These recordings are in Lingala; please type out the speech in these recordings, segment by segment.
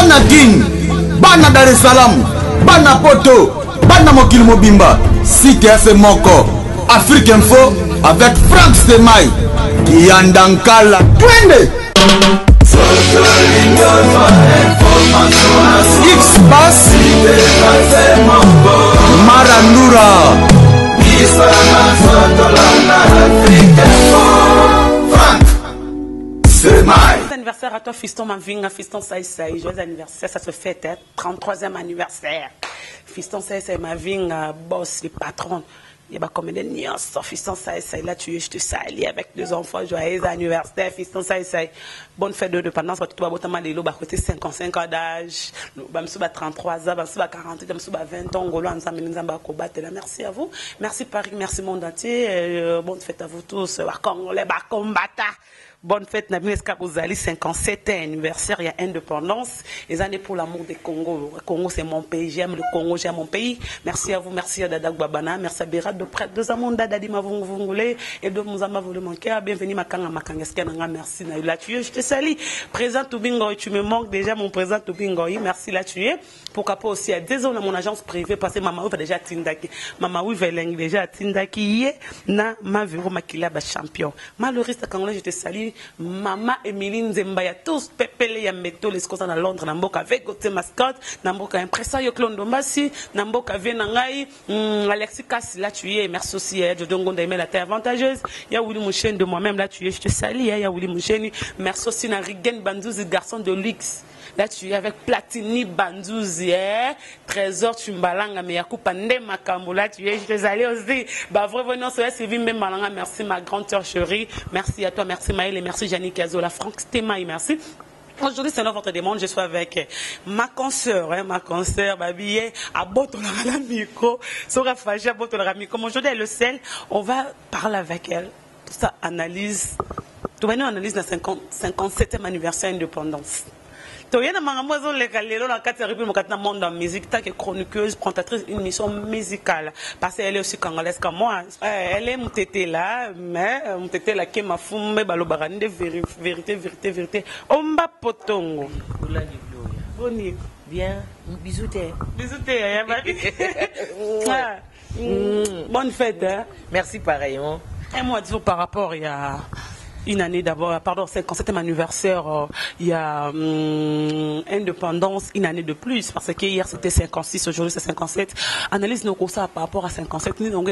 bana Guine, bana Dar es Salaam, bana Poto, bana Mokil Mobimba, Site FM Moko, Afrique Info avec Frank Stemai, Yandankala, Twende. X-Bass, Marandura. Joyeux anniversaire à toi, fiston Mavinga, fiston Saïsaï. Joyeux anniversaire, ça se fête, 33e anniversaire. Fiston Saïsaï Mavinga, boss, le patron. Il y a comme des nuances, fiston Saïsaï. Là, tu es, je te salue avec deux enfants. Joyeux anniversaire, fiston Saïsaï. Bonne fête de dépendance. Tu vas botamer les lots, côté 55 ans d'âge. Bamsouba 33 ans, Bamsouba 48, Bamsouba 20 ans. Golo, merci à vous. Merci Paris, merci monde entier. Bonne fête à vous tous. Congolais, combattants. Bonne fête, Nabineska Bouzali, 57e anniversaire, il y a indépendance. Les années pour l'amour du Congo. Le Congo, c'est mon pays, j'aime le Congo, j'aime mon pays. Merci à vous, merci à Dada Babana, merci à Bérat de près de Zamonda, Dadi Mavungulé, et de Mouzama voulu mon cœur. Bienvenue, Makanga Makangeska, merci, Naïla Tuye, je te salue. Présent Toubingo, tu me manques déjà, mon présent Toubingo, merci la Tuye. Pourquoi pas aussi à deux ans dans mon agence privée, parce que Mama Ouva déjà Tindaki. Mama Ouva déjà Tindaki, na ma véro makila champion. Malheureusement, quand je te salue, Mama Emeline Zembaya, tous pepele ya meto les causes à Londres, Namboka avec côté mascotte, Namboka impressa yo Clone Dombasi, Namboka Vienangai, Alexis Kass, là tu es, merci aussi à Jodongo d'aimer la terre avantageuse, ya Willy Mouchen de moi-même, là tu es, je te salue, ya Willy Mouchen, merci aussi à Rigen Bandouzi, garçon de luxe. Là, tu es avec Platini Bandouzi, Trésor Tumbalanga, Meyakou Pandé Makambo. Là, tu es, je te salue aussi. Bah, vraiment, c'est Sylvie Malanga. Merci, ma grande sœur chérie. Merci à toi, merci Maëlle et merci Janine Kazola. Franck Stemai, merci. Aujourd'hui, c'est notre demande. Je suis avec ma consoeur, Babiye, à Botolara Miko, Sora Faja Botolara Miko. Aujourd'hui, elle le sel. On va parler avec elle. Tout ça, analyse. Tout va nous analyse le 57e anniversaire d'indépendance. Tu es dans le monde de la musique, tu es chroniqueuse, présentatrice d'une émission musicale. Parce qu'elle est aussi congolaise comme moi. Elle est mon tété là, mais mon tété là qui m'a fumé, balobarani de vérité. Omba potongo. Boni. Bien, bisous t'es. Bisous t'es, bonne fête. Hein? Merci pareillement. Et moi, dis-vous par rapport, il y a une année d'abord, pardon, 57e anniversaire, il y a indépendance, une année de plus, parce que hier c'était 56, aujourd'hui c'est 57. Analyse nos cours par rapport à 57, nous avons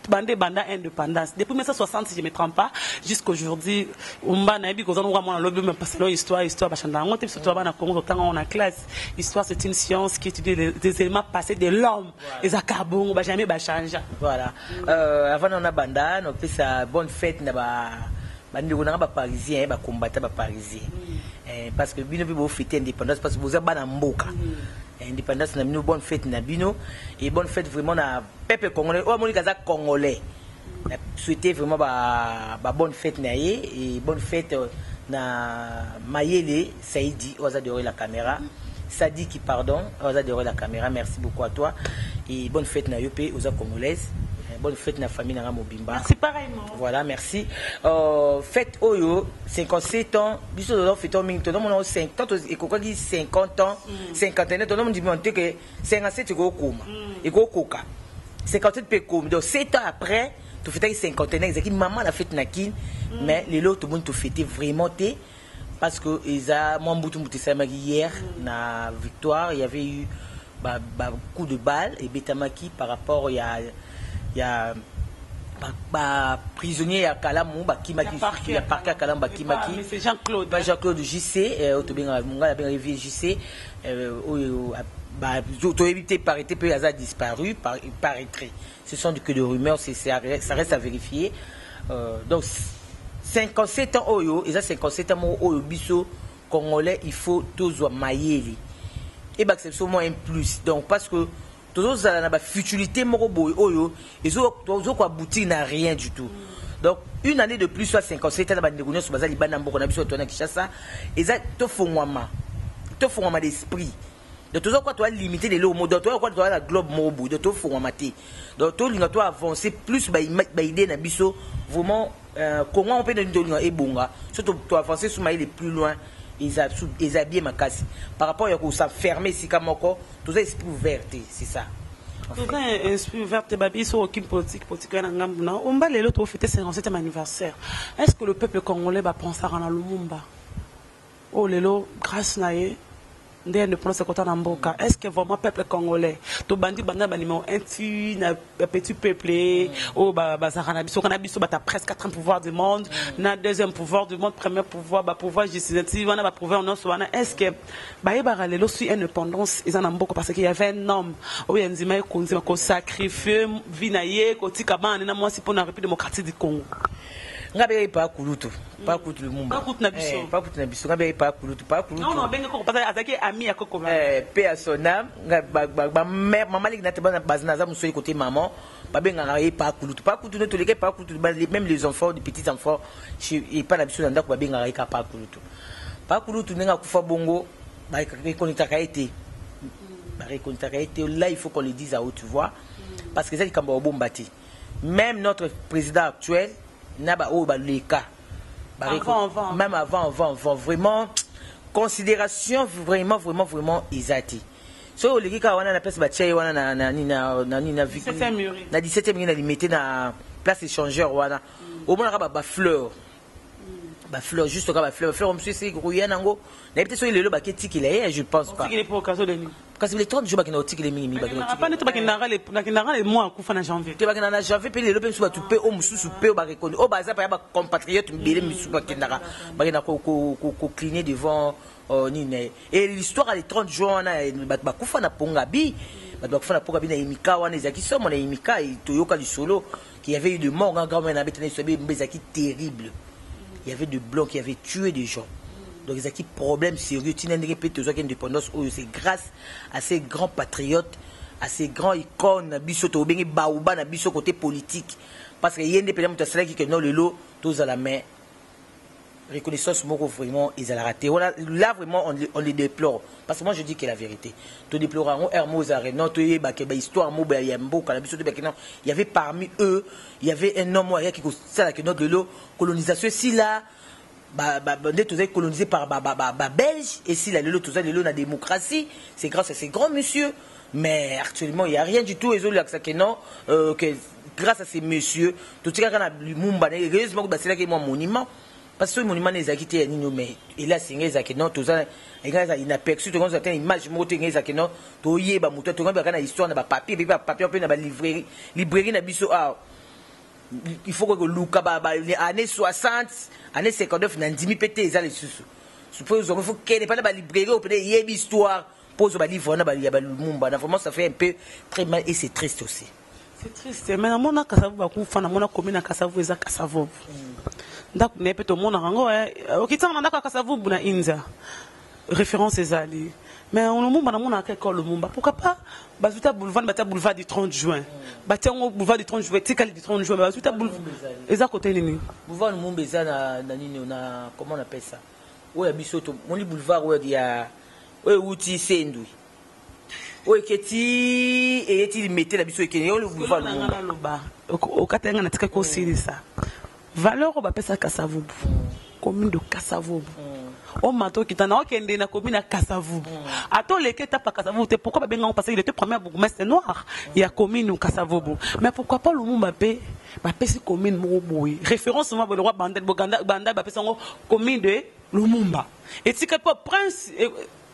banda indépendance. Depuis 1960, si je ne me trompe pas, jusqu'aujourd'hui, on a dit qu'on a lobby, mais parce que histoire, on a classe. Histoire, c'est une science qui étudie les éléments passés de l'homme. Les acabons, jamais changer. Voilà. Avant on a banda, on fait sa bonne fête, on a parisien, combattant parisien. Parce que bino bibo fête indépendance parce que vous avez bana mboka. Indépendance na bino bonne fête na bino et bonne fête vraiment na peuple congolais. Oh moni kaza congolais. Souhaiter vraiment bonne fête na et bonne fête na Mayele Saïdi aux adorer la caméra. Sadi qui pardon, aux adorer la caméra. Merci beaucoup à toi et bonne fête na yopé aux congolaises. Bonne fête na famille na Mobimba. Merci pareillement. Voilà, merci. Fête Oyo, 57 ans. Biso de fête en minute. On 50 et quoi dit 50 ans, 51 ans. On dit que 57 c'est quoi comme? Et quoi coca? 57 pe comme. Donc 7 ans après, tu fêtes 51 ans. Exactement. Maman la fête na kin, mais les autres tout le monde te fêtait vraiment té parce que ils a moi mboutou hier na victoire, il y avait eu coup de balle et Betamaki par rapport il y a prisonnier à Kalamou, Kimaki, il y a parquet à Kalamou, Kimaki. C'est Jean-Claude. Jean-Claude JC, Autobinga, réveillé JC, évité paraître peu hasard disparu, paraîtrait. Ce sont que de rumeurs, ça reste à vérifier. Donc 57 ans Oyo, et ça 57 ans Oyo Bisso congolais, il faut tous mailler. Et c'est seulement un plus. Donc parce que tous la futilité moroboy oyo ils ont quoi boutique n'a rien du tout. Donc une année de plus soit 57 ans de réunion sur bazali bana mboko na biso tona Kinshasa et ça te fongwama d'esprit. Donc toujours quoi toi limiter les lots mode toi quoi toi la globe moroboy de te fongwama té. Donc toi linga toi avancer plus ba idée na biso vraiment comment on peut donner et bonga surtout toi avancer sur mailler les plus loin ils ont bien ma casse. Par rapport à ça fermé, si comme encore, tout ça esprit ouvert, c'est ça. Tout ça esprit ouvert, babi, sur aucune politique, en Ngambuna. On va les autres fêter 57e anniversaire. Est-ce que le peuple congolais va penser à Lumumba? Oh, Lelo, grâce naïe. Est-ce que vraiment le peuple congolais, tout bandi banda banimo un petit peuple, oh bazaranabiso cannabis bata presque 4 pouvoirs du monde, na deuxième pouvoir du monde, premier pouvoir pouvoir législatif, on a pouvoir non souvent. Est-ce que baïbara lelo suit indépendance ils en amboko parce qu'il y avait un homme où il y a nzima konzima ko sacrifier vinaye ko tikaba na moi si pour la République démocratique du Congo. Ngabe pas kulutu pas kulutu Lumumba pas kulutu na biso pas kulutu na biso ngabe pas kulutu non benga ko parce azaki ami ya koko paix à son âme ba mère maman li na te bana bazina za muso côté maman ba benga pas kulutu ne to leke pas kulutu même les enfants les petits enfants et pas na biso ndako ba benga pas kulutu nenga kufa bongo ba reconnaître été ba reconnaître été là il faut qu'on le dise à haute voix parce que ça il kamba bombati même notre président actuel Naba oh bah les cas même avant vraiment considération vraiment isati so les cas wana na place ba tchai wana na 17e na limité na place échangeur wana au moins ba fleur juste ba fleur monsieur c'est grouillé nango na peut-être so il est le baketi qu'il est je pense pas il est pour occasion de parce que les 30 jours bakina otiki les mingi bakina pas net bakina les mois ku fana janvier te bakina na janvier pe le lope so batu pe o mususu pe o ba reconnu o baza pa ya ba compatriote mbele misu bakina ko cligner devant nine et l'histoire les 30 jours na ba kufa na pongabi ba kufa na pongabi na imika wana ezaki somo na imika toyoka lisolo qu'il y avait eu de morts en grand mère na betene sobe mbezaki terrible. Il y avait des blancs qui avaient tué des gens. Donc, il y a des problèmes sérieux. C'est grâce à ces grands patriotes, à ces grands icônes, côté politique. Parce qu'il y a des pays qui ont le lot, tous à la main. Reconnaissance, vraiment, ils ont raté. Là, vraiment, on les déplore. Parce que moi, je dis que la vérité. Tu déplores il y avait parmi eux, il y avait un homme qui a colonisation. Si là, colonisé par Belge, et si là, la démocratie, c'est grâce à ces grands messieurs. Mais actuellement, il n'y a rien du tout. Grâce à ces messieurs, tout ce qui est un monument. Parce que le monument n'est pas quitté, mais il a signé Zakeno, tout ça, il a perçu, tout ça, une image, il a Zakeno, tout y est, tout le monde a une histoire, il a papier, on peut la librairie, il faut que les années 60, années 59, il y a 10 000 pétés, il faut qu'il n'y ait pas de librairie, il y a une histoire, pose le livre, vraiment, ça fait un peu très mal et c'est triste aussi. C'est triste, mais dans mon cas, ça va commune à Kassavou et Kassavou. Donc, n'est pas tout le monde en ok, ça, on a Kassavou, on a India. Référence est allée. Mais on a quelque le Mumba. Pourquoi pas Bazuta boulevard du 30 juin. Bâtiment boulevard du 30 juin, Tikal du 30 juin. Bazuta boulevard. Et à côté, Nini. Boulevard Mumbeza, comment on appelle ça? Oui, à Bissoto. Mon boulevard, où il y a. Oui, Outi, Sendoui. Oui, Keti, et il mettait la Bissoto, et le boulevard Mumba. Au Katanga, on a tika aussi ça. Valeur, on va appeler ça Kassavou. Commune de Kassavou. On m'a dit qu'il y a une commune à Kassavou. Attends, les qui tapent à Kassavou, pourquoi parce qu'il était premier bourgmestre noir. Il y a commune au Kassavou. Mais pourquoi pas le monde c'est commune Mouboui. Référence au roi Bandel Boganda, c'est commune de Lumumba. Et si quelqu'un prince,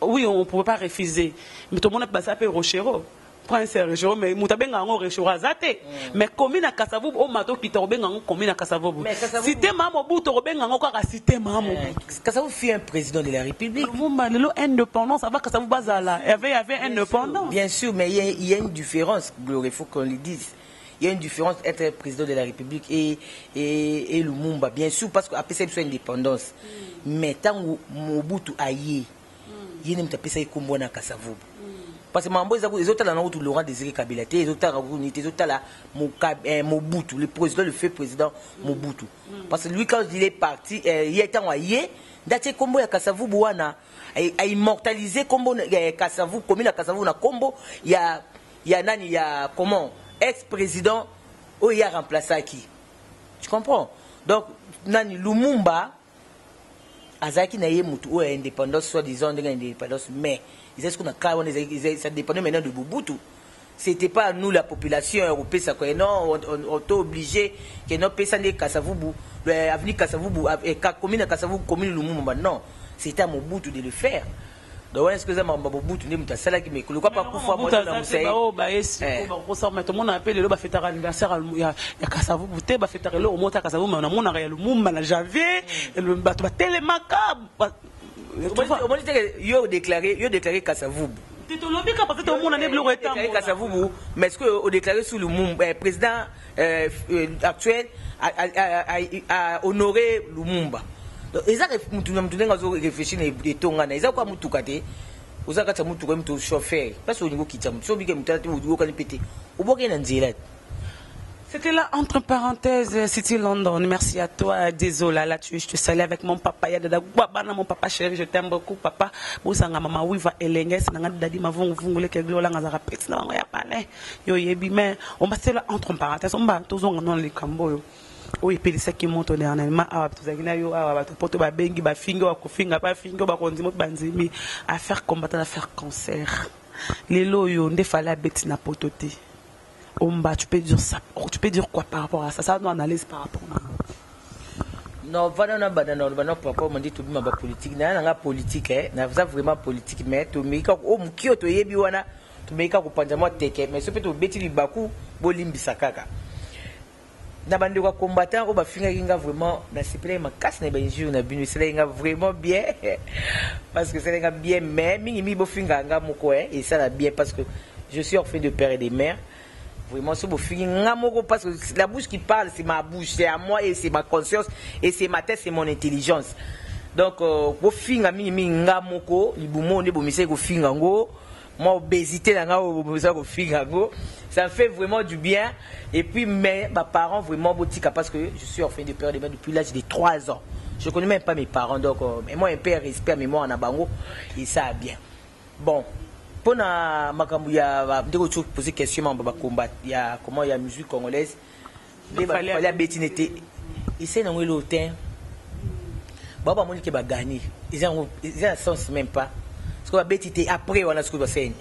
oui, on ne pouvait pas refuser. Mais tout le monde a passé à Rochero. Prince Rochero, mais Moutabenga en Rochero Azate. Mais commune à Kassavou, on m'a dit qu'il y a une commune à Kassavou. Si tu es maman, tu as encore cité maman. Kassavou fut un président de la République. Indépendance, avant Kassavou Bazala. Il y avait indépendance. Bien sûr, mais il y a une différence, il faut qu'on le dise. Il y a une différence entre être président de la République et Lumumba. Bien sûr, parce qu'après ça, il y a une indépendance. Mais tant que Mobutu aïe, il y a une indépendance à Kassavou. Parce que les autres ont tout Laurent Désiré Kabila, les autres ont Mobutu, le président, le fait président Mobutu. Parce que lui, quand il est parti, il est en Aïe, d'ailleurs, Kombo et Kassavou Bouana a immortalisé Kombo Kassavou, commune à Kassavou, na Kombo, il y a comment ex-président, où il a remplacé qui. Tu comprends? Donc, Nani Lumumba, Azaki na ye mutu ou indépendance, soit disant de l'indépendance, mais ils ce qu'on a ça dépendait maintenant de Mobutu. C'était pas nous la population européenne, ça quoi, non, on est obligé que nos personnes de Kasavubu, l'avenir Kasavubu, commune Kasavubu, commune Lumumba, non, c'était à Mobutu de le faire. Donc est-ce que ça m'a Mobutu ne m'a ça là qui me coule pas pour fois moi dans Moussaï. Oh bah est-ce qu'on s'en met tout le monde appelle le fête anniversaire il y a Kasavubu te ba fête le au monta Kasavubu mais on a mon le Lumumba la janvier le bateau tellement macabre. Au moins yo déclaré Kasavubu. Mais est-ce que déclaré sous le Lumumba, président actuel a honoré Lumumba. Donc, ils ont réfléchi et tongana. Ils ont quoi moutoukate? Ils ont quoi moutoukate chauffeur? Parce que au niveau qui t'a moutoukate, c'était là entre parenthèses, City London. Merci à toi, désolé là je te salue avec mon papa. Mon papa chéri, je t'aime beaucoup, papa. Bosanga mama wiva elenges nanga dadi mavungu vungule ke glola ngazara peti na ya pane. Yo yebi mais on va c'est là entre parenthèses, on va tozonga non les cambo. Oui, puis c'est qui monte dernièrement à tozagina yo à poto ba bengi ba fingo wa kofinga pa fingo ba konzimo banzimi à faire combattre à faire concert. Les loyo ndefala beti na pototi. Omba, tu peux dire ça. Tu peux dire quoi par rapport à ça? Ça nous analyse par rapport à ça. Non, voilà, papa m'a dit tout le monde politique. N'a politique, n'a vraiment politique, mais tu me dis au mukio to yebi wana, tu me dis qu'au panjama teke, mais ce peut te bêtir du baku, bolim bisakaka. N'a pas de combattant, au bafinga inga vraiment, n'a c'est plein ma casse n'a pas injure, n'a bien c'est inga vraiment bien, parce que c'est inga bien, mais minimi bofinga inga moko et ça l'a bien parce que je suis orphelin de père et de mère. Vraiment, c'est parce que la bouche qui parle, c'est ma bouche, c'est à moi et c'est ma conscience et c'est ma tête, c'est mon intelligence. Donc, au finga minimi ngamoko, libumo ne bomise go finga ngo, moi obésité na ngo bomise go finga ngo, ça me fait vraiment du bien. Et puis mes parents vraiment botika parce que je suis orphelin de père et de mère depuis l'âge de 3 ans. Je connais même pas mes parents donc mais moi un père respect mes moi en abango et ça a bien. Bon. Pour na makambu ya ndeko tu poser question mamba combat ya comment ya musique congolaise il fallait bétinité ici na ngwelo ten baba moni ke ba gagner ils ont sens même pas parce que ba bétité après on a ce que va faire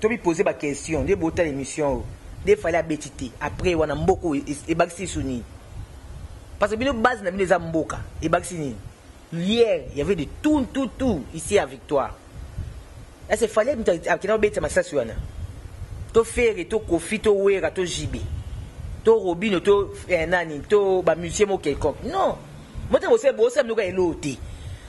to bi poser ba question de botta l'émission il fallait bétité après on a mboko et baxi suni parce que bino base na bino za mboka et baxi ni hier il y avait de tout ici à Victoire. Il fallait que tu aies un to faire to kofi to wera to jibe to robino to nani to ba musicien mo quelconque non moi te bose no ka eloti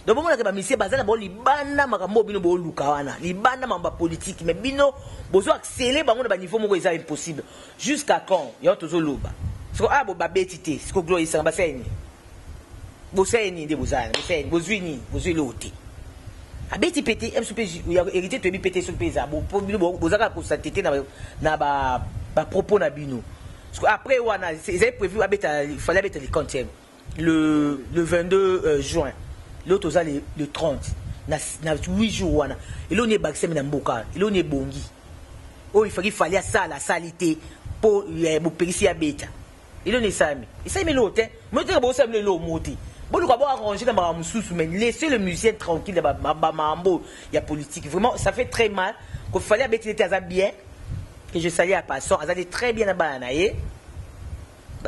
donc bon que ba musicien bazana bo libanda makambo bino bo luka wana libanda mamba politique mais bino bozo accélérer bango na ba niveau moko est impossible jusqu'à quand yo tozo loba so a bo ba betité siko gloire ça ba seni bo seni de bozana bo seni bozui loti abeti pété MSP hérité to bi pété sur pesa bo bozaka ko satété na ba propos na bino parce que après wana ils avaient prévu abeta il fallait abeta les comptes le 22 juin l'autre le 30 na 8 jours wana et là on est baxem na mboka et là on est bongi oh il fallait ça la salité pour périsi abeta et là on est sami et ça mais l'autre moi te bo sam le moti. Bon, nous avons arrangé dans ma moussous, mais laissez le musicien tranquille dans ma mambo. Il y a politique. Vraiment, ça fait très mal. Qu'il fallait habiter bien. Que je salue à passant. Ça allait très bien dans Banaye.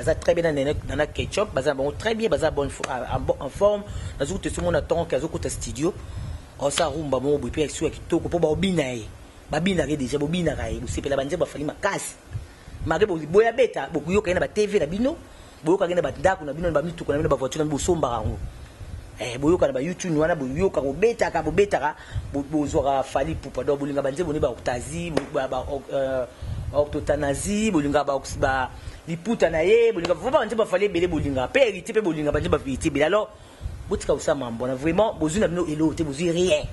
Ça très bien dans la ketchup. Ça très bien. Ça en forme. Dans le tout le monde attend qu'il y ait un studio. On s'en rumba mon et puis avec qui toko pour babinaye. Babinaye déjà babinaye. Vous savez la bande va falloir ma casse. Malgré que boya beta, beaucoup yo na TV na bino. Boyoka ngena batindako na bino na bamitu na bino ba voiture na bosomba rango boyoka na ba YouTube wana boyoka ko betaka bozwaka fali pupa do bolinga banze boni ba octasie ba octotanasie bolinga ba liputa na ye bolinga vraiment banze ba fali belé bolinga pe hérité pe bolinga banze ba viti bela alors botika usama mbona vraiment bozuna bino elote bozu rien.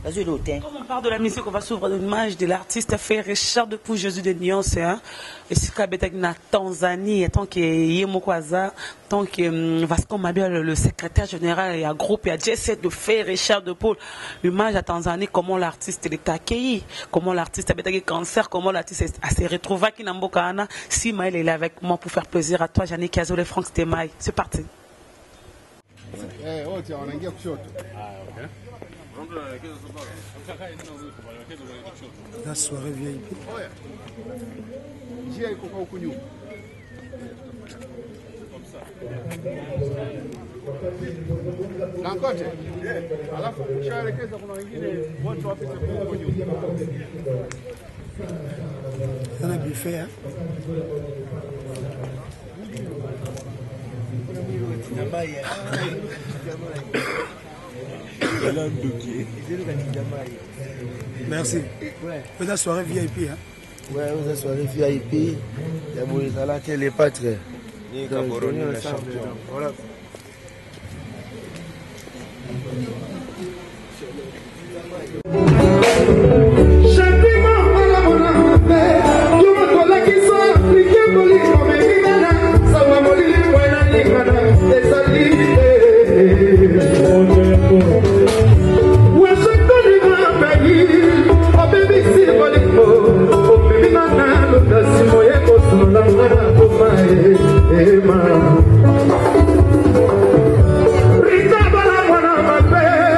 Comme on parle de la musique, on va s'ouvrir l'image de l'artiste fait Richard de Pou Jésus de Nyonse. Et si Kabetek na Tanzanie, tant que Yemokwaza, tant que Vasco Mabia, le secrétaire général, il y a un groupe, il y a J7 de fait Richard de Paul. L'image à Tanzanie, comment l'artiste est accueilli, comment l'artiste a été cancer, comment l'artiste s'est retrouvé à Kinambokana. Si Maël est là avec moi pour faire plaisir à toi, Yannick Kazo, les Franck Stemay. C'est parti. wote wanaingia kushoto. Okay. La soirée VIP. Oya. Njia iko kwa huku nyuma. Lankote. Alafu ushaelekeza kuna wengine wote wapite huko nyuma. Sana buffet. Merci. Vous avez soirée VIP, hein? Ouais, vous avez soirée VIP. Il y a Bouzala qui est les pâtres. Ni Caboroni, le champion. Voilà. Rita Bala Mwana Mabe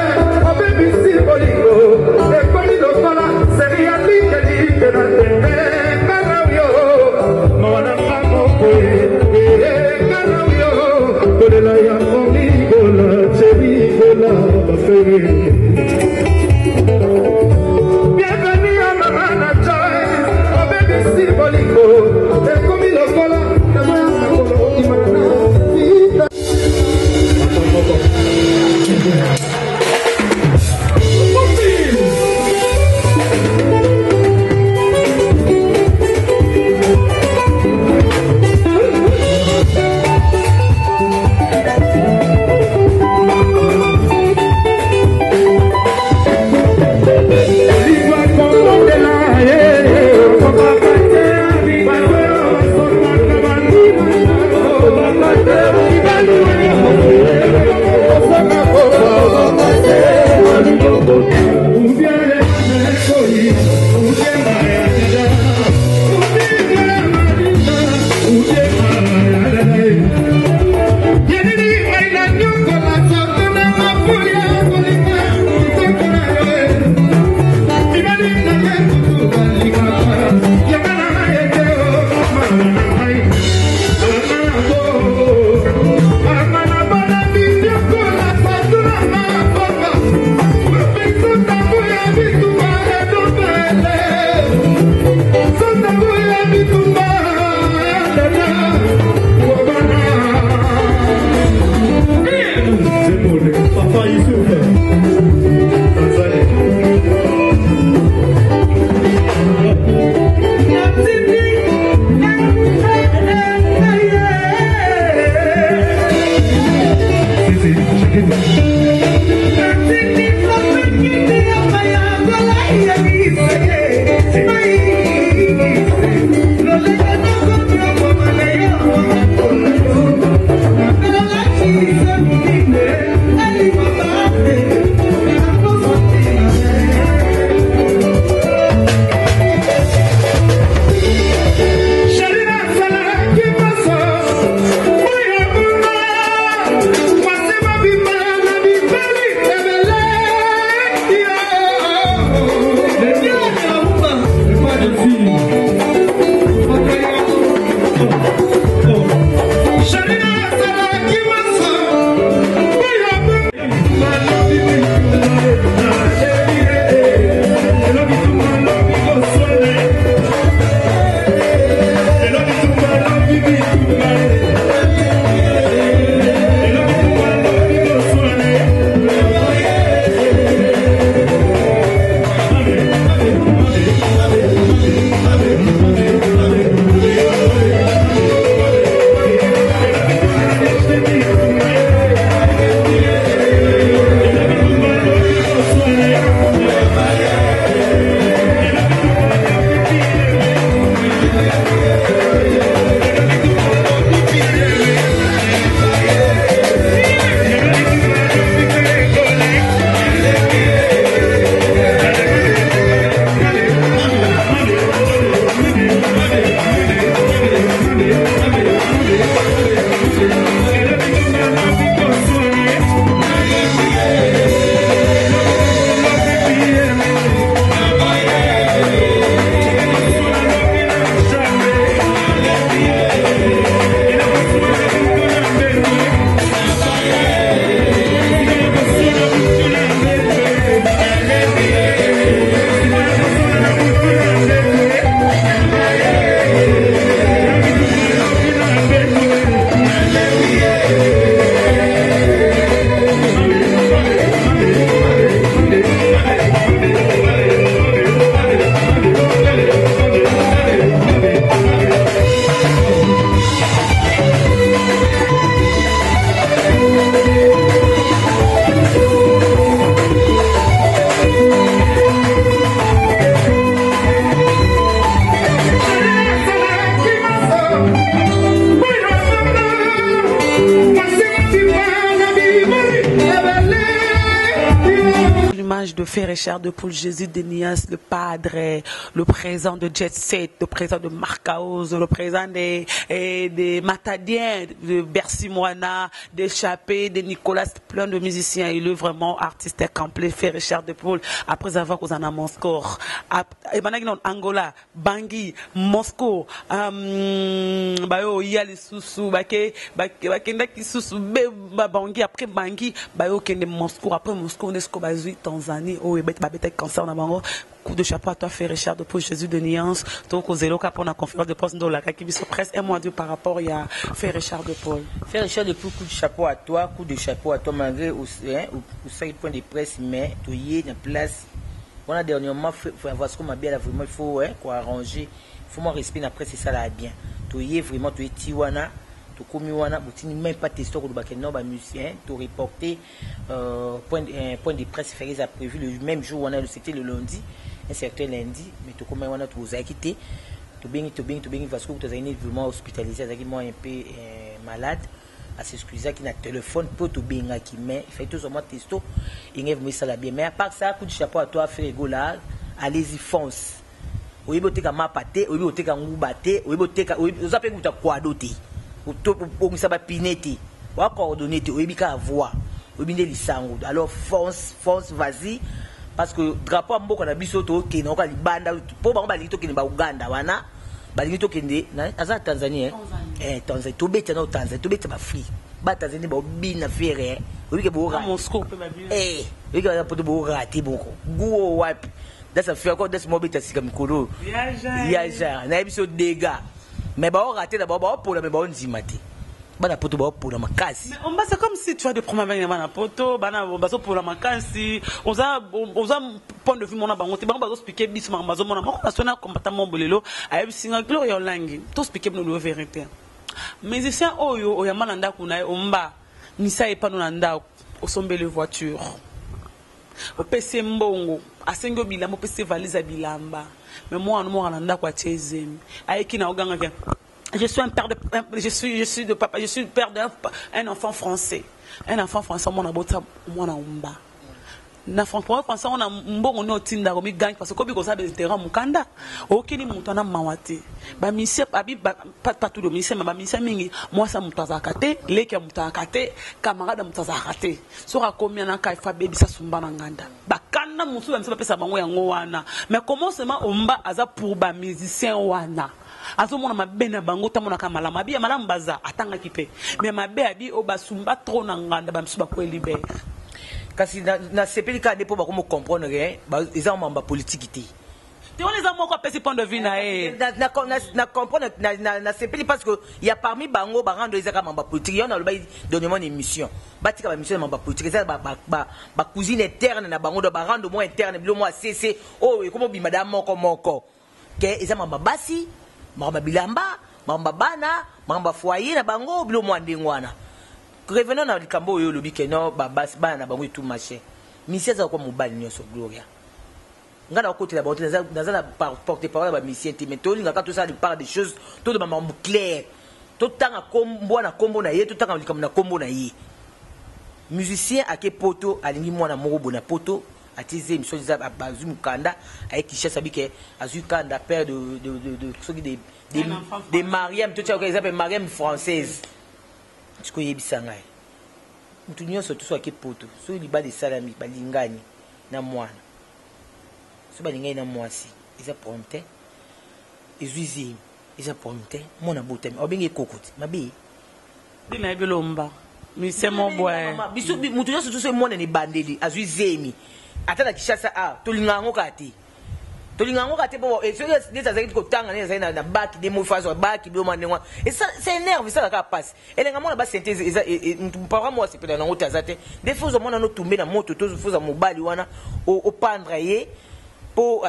de Frère Richard de Paul Jésus de Nias, le padre, le président de Jet Set, le président de Marcaos, le président des Matadiens, de Bercy Moana, des Chapé, de Nicolas, plein de musiciens. Il est vraiment artiste complet, Frère Richard de Paul, après avoir causé en Moscou. Et maintenant, Angola, Bangui, Moscou, il y a les sous-sous, Bangui, après Bangui, Moscou, après Moscou, on est Tanzanie, oh, cancer coup de chapeau à toi, Frère Richard de Paul Jésus de Niance, donc aux éloques pour la conférence de presse de la qui se presse un mois par rapport à Frère Richard de Paul. Frère Richard de Paul, coup de chapeau à toi, malgré au 5 points de presse, mais tu y es en place. On a dernièrement fait voir ce qu'on m'a bien vraiment, il faut arranger, il faut moi respirer après, c'est ça là bien. Tu y es vraiment, tu es Tiwana. Comme même pas testé au Bakeno, musicien, tu reporté point de presse ferré a prévu le même jour, c'était le lundi, un certain lundi, mais tu comme on a tout quitté, tu bien parce que tu as vraiment hospitalisé, tu moi un peu malade, à s'excuser qui n'a téléphone pour tout bien qui mais il fait tout ça moi testo, il est ça la bien, mais à part ça, coup de chapeau à toi, frère là, allez-y fonce. Oui, vous avez ma pâté, oui, vous avez un ngoubaté, oui, vous avez quoi d'autre? Ça va pineti, on va coordonner, on va voir, on va lisango. Alors fonce, vas-y, parce que drapeau à mboko na bisoto qui n'a pas de banda, pour ba balito qui n'est pas Ouganda, wana, balito qui n'est pas Tanzanie, Tanzanie, tout bête na Tanzanie, tout bête ma fille, ba Tanzanie ba bina faire, oui que bo Moscou, oui que pour bo rater beaucoup, go wap, that's a fair code, that's mobile c'est comme colo, yaja, na bisoto dégâts. Mais bah on raté d'abord bah pour la mais bah on zimati bah la poto bah pour la makasi. Mais c'est comme si tu as des problèmes avec la poto bah na bah pour la makasi on a point de vue mon abangote bah on va expliquer bis ma mazo mon amoko national combattant bolelo ayebi singa gloria langi to expliquer nous la vérité mais c'est un oyo oyama nanda kuna omba misa epa no nanda osombele voiture au PC mbongo asengo bilamba au PC valise bilamba mais moi on m'a nanda kwa chezemi ayeki na oganga ke je suis un père de papa je suis le père d'un enfant français mon abota moi na umba na français on a mbongo no tinda ko mi gang parce que ko bi ko sabe terrain mukanda okini mutu na mawati ba mise abi pas tout le mise ba mise mingi moi ça mutu azakate leki mutu akate camarade mutu azakate so ka combien na ka fa baby sa sumba na nganda ba kana mutu ba mise ba pesa bango yango wana mais comment seulement omba aza pour ba musicien wana azomona mabe na bango tamona ka malama bi malama baza atanga kipe mais mabe abi o basumba trop na nganda ba misuba ko libère kasi na sepeli ka depo ba ko comprendre rien ba ils ont mamba politique té tu on les a moko pesi point de vue na na comprendre na sepeli parce que il y a parmi bango ba rando ils a mamba politique il y en a le bail donnement une mission batika ba mission mamba politique ça ba cousine interne na bango do ba rando mo interne bilo mo cc oh comme bi madame moko ke ils a mamba basi mamba bilamba mamba bana mamba foyer na bango bilo mo ndengwana. Revenons dans le Cambo yo lobi ke no babas bana bango tout marché. Mission za kwa mobile nyoso Gloria. Ngana côté la bonté dans la porte-parole ba mission mais ngaka tout ça il parle des choses tout de maman clair. Tout tanga kombo na kombo na ye tout tanga likam na kombo na ye. Musicien ake poto alingi mwana moko bona poto atize mission za bazu mukanda avec Kishasa bike azu kanda père de ceux qui des Mariam tout ça qu'ils appellent Mariam française. Tu connais bien ça. Mutu nyonso tout soit ke poto. So liba de salami balingani na mwana. So balingani na mwasi. Ils a prompté. Ezuizi. Ils a prompté. Mona botem. Obenge kokoti. Mabe. Bina bilomba. Mi c'est mon boy. Biso mutu nyonso tout so mwana ni bandeli. Azuizemi. Atala Kishasa to lingango kati. To lingango kati bo et so des azaki ko tanga na na bac des mots façon bac bi o manengwa. Et ça c'est énerve ça la passe. Et les gamons là bas synthèse et parents moi c'est peut dans route azate. Des fois au monde no tomber na moto to fuza mobali wana au pendre yé pour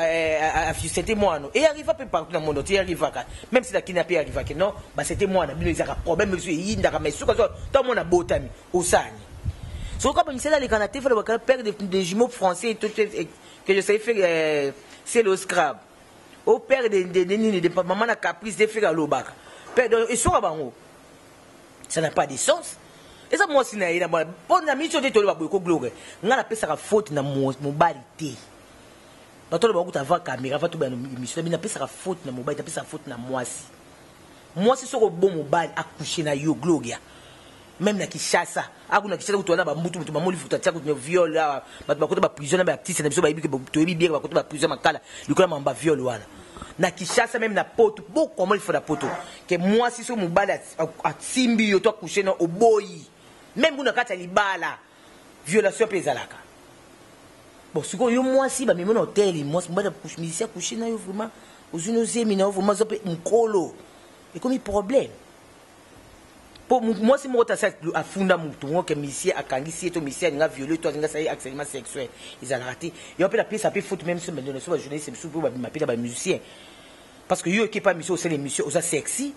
c'était moi non. Et arrive peu partout dans le monde, tu arrive à même si la kidnappé arrive à que non, bah c'était moi na bino ezaka problème monsieur yinda mais suka so to mona botami au sani. So comme c'est là les Canadiens faut le père des jumeaux français tout que je sais faire c'est le scrap. Au père de maman na caprice de faire à l'obaka. Père et sur bango. Ça n'a pas de sens. Et ça, moi, c'est na bon, na mission de tolo ko gloire. Nga pesa ka faute na mobali te. Ba tolo ba ko ta va caméra, va to ba mission, mais na pesa ka faute na mobali, na pesa faute na mwasi. Mwasi soko bon mobali accoucher na yo gloria. Même na Kinshasa, akuna Kinshasa ko tona ba mutu ba moli futa tia ko viol là, ba ko ba prison na ba artiste na biso ba ibi ke to ibi bien ba ko ba prison makala, likola mamba viol wana. Na Kinshasa même na poto, beaucoup comment il faut la poto. Que mwasi so mobali a simbi yo to accoucher na oboyi. Même vous n'avez pas libala violation pézalaka. Bon, ce que moi si ba même hôtel, moi si ba couche musicien coucher na yo vraiment aux une zemina vraiment ça peut mkolo. Et comme il problème. Pour moi si moi ta a funda mutu que musicien a kangi si to musicien nga violé toi nga ça harcèlement sexuel. Ils ont raté. Et on peut la pièce ça peut faute même sur maintenant sur journaliste c'est pour ba m'appeler ba musicien. Parce que yo qui pas musicien c'est les musiciens aux sexy.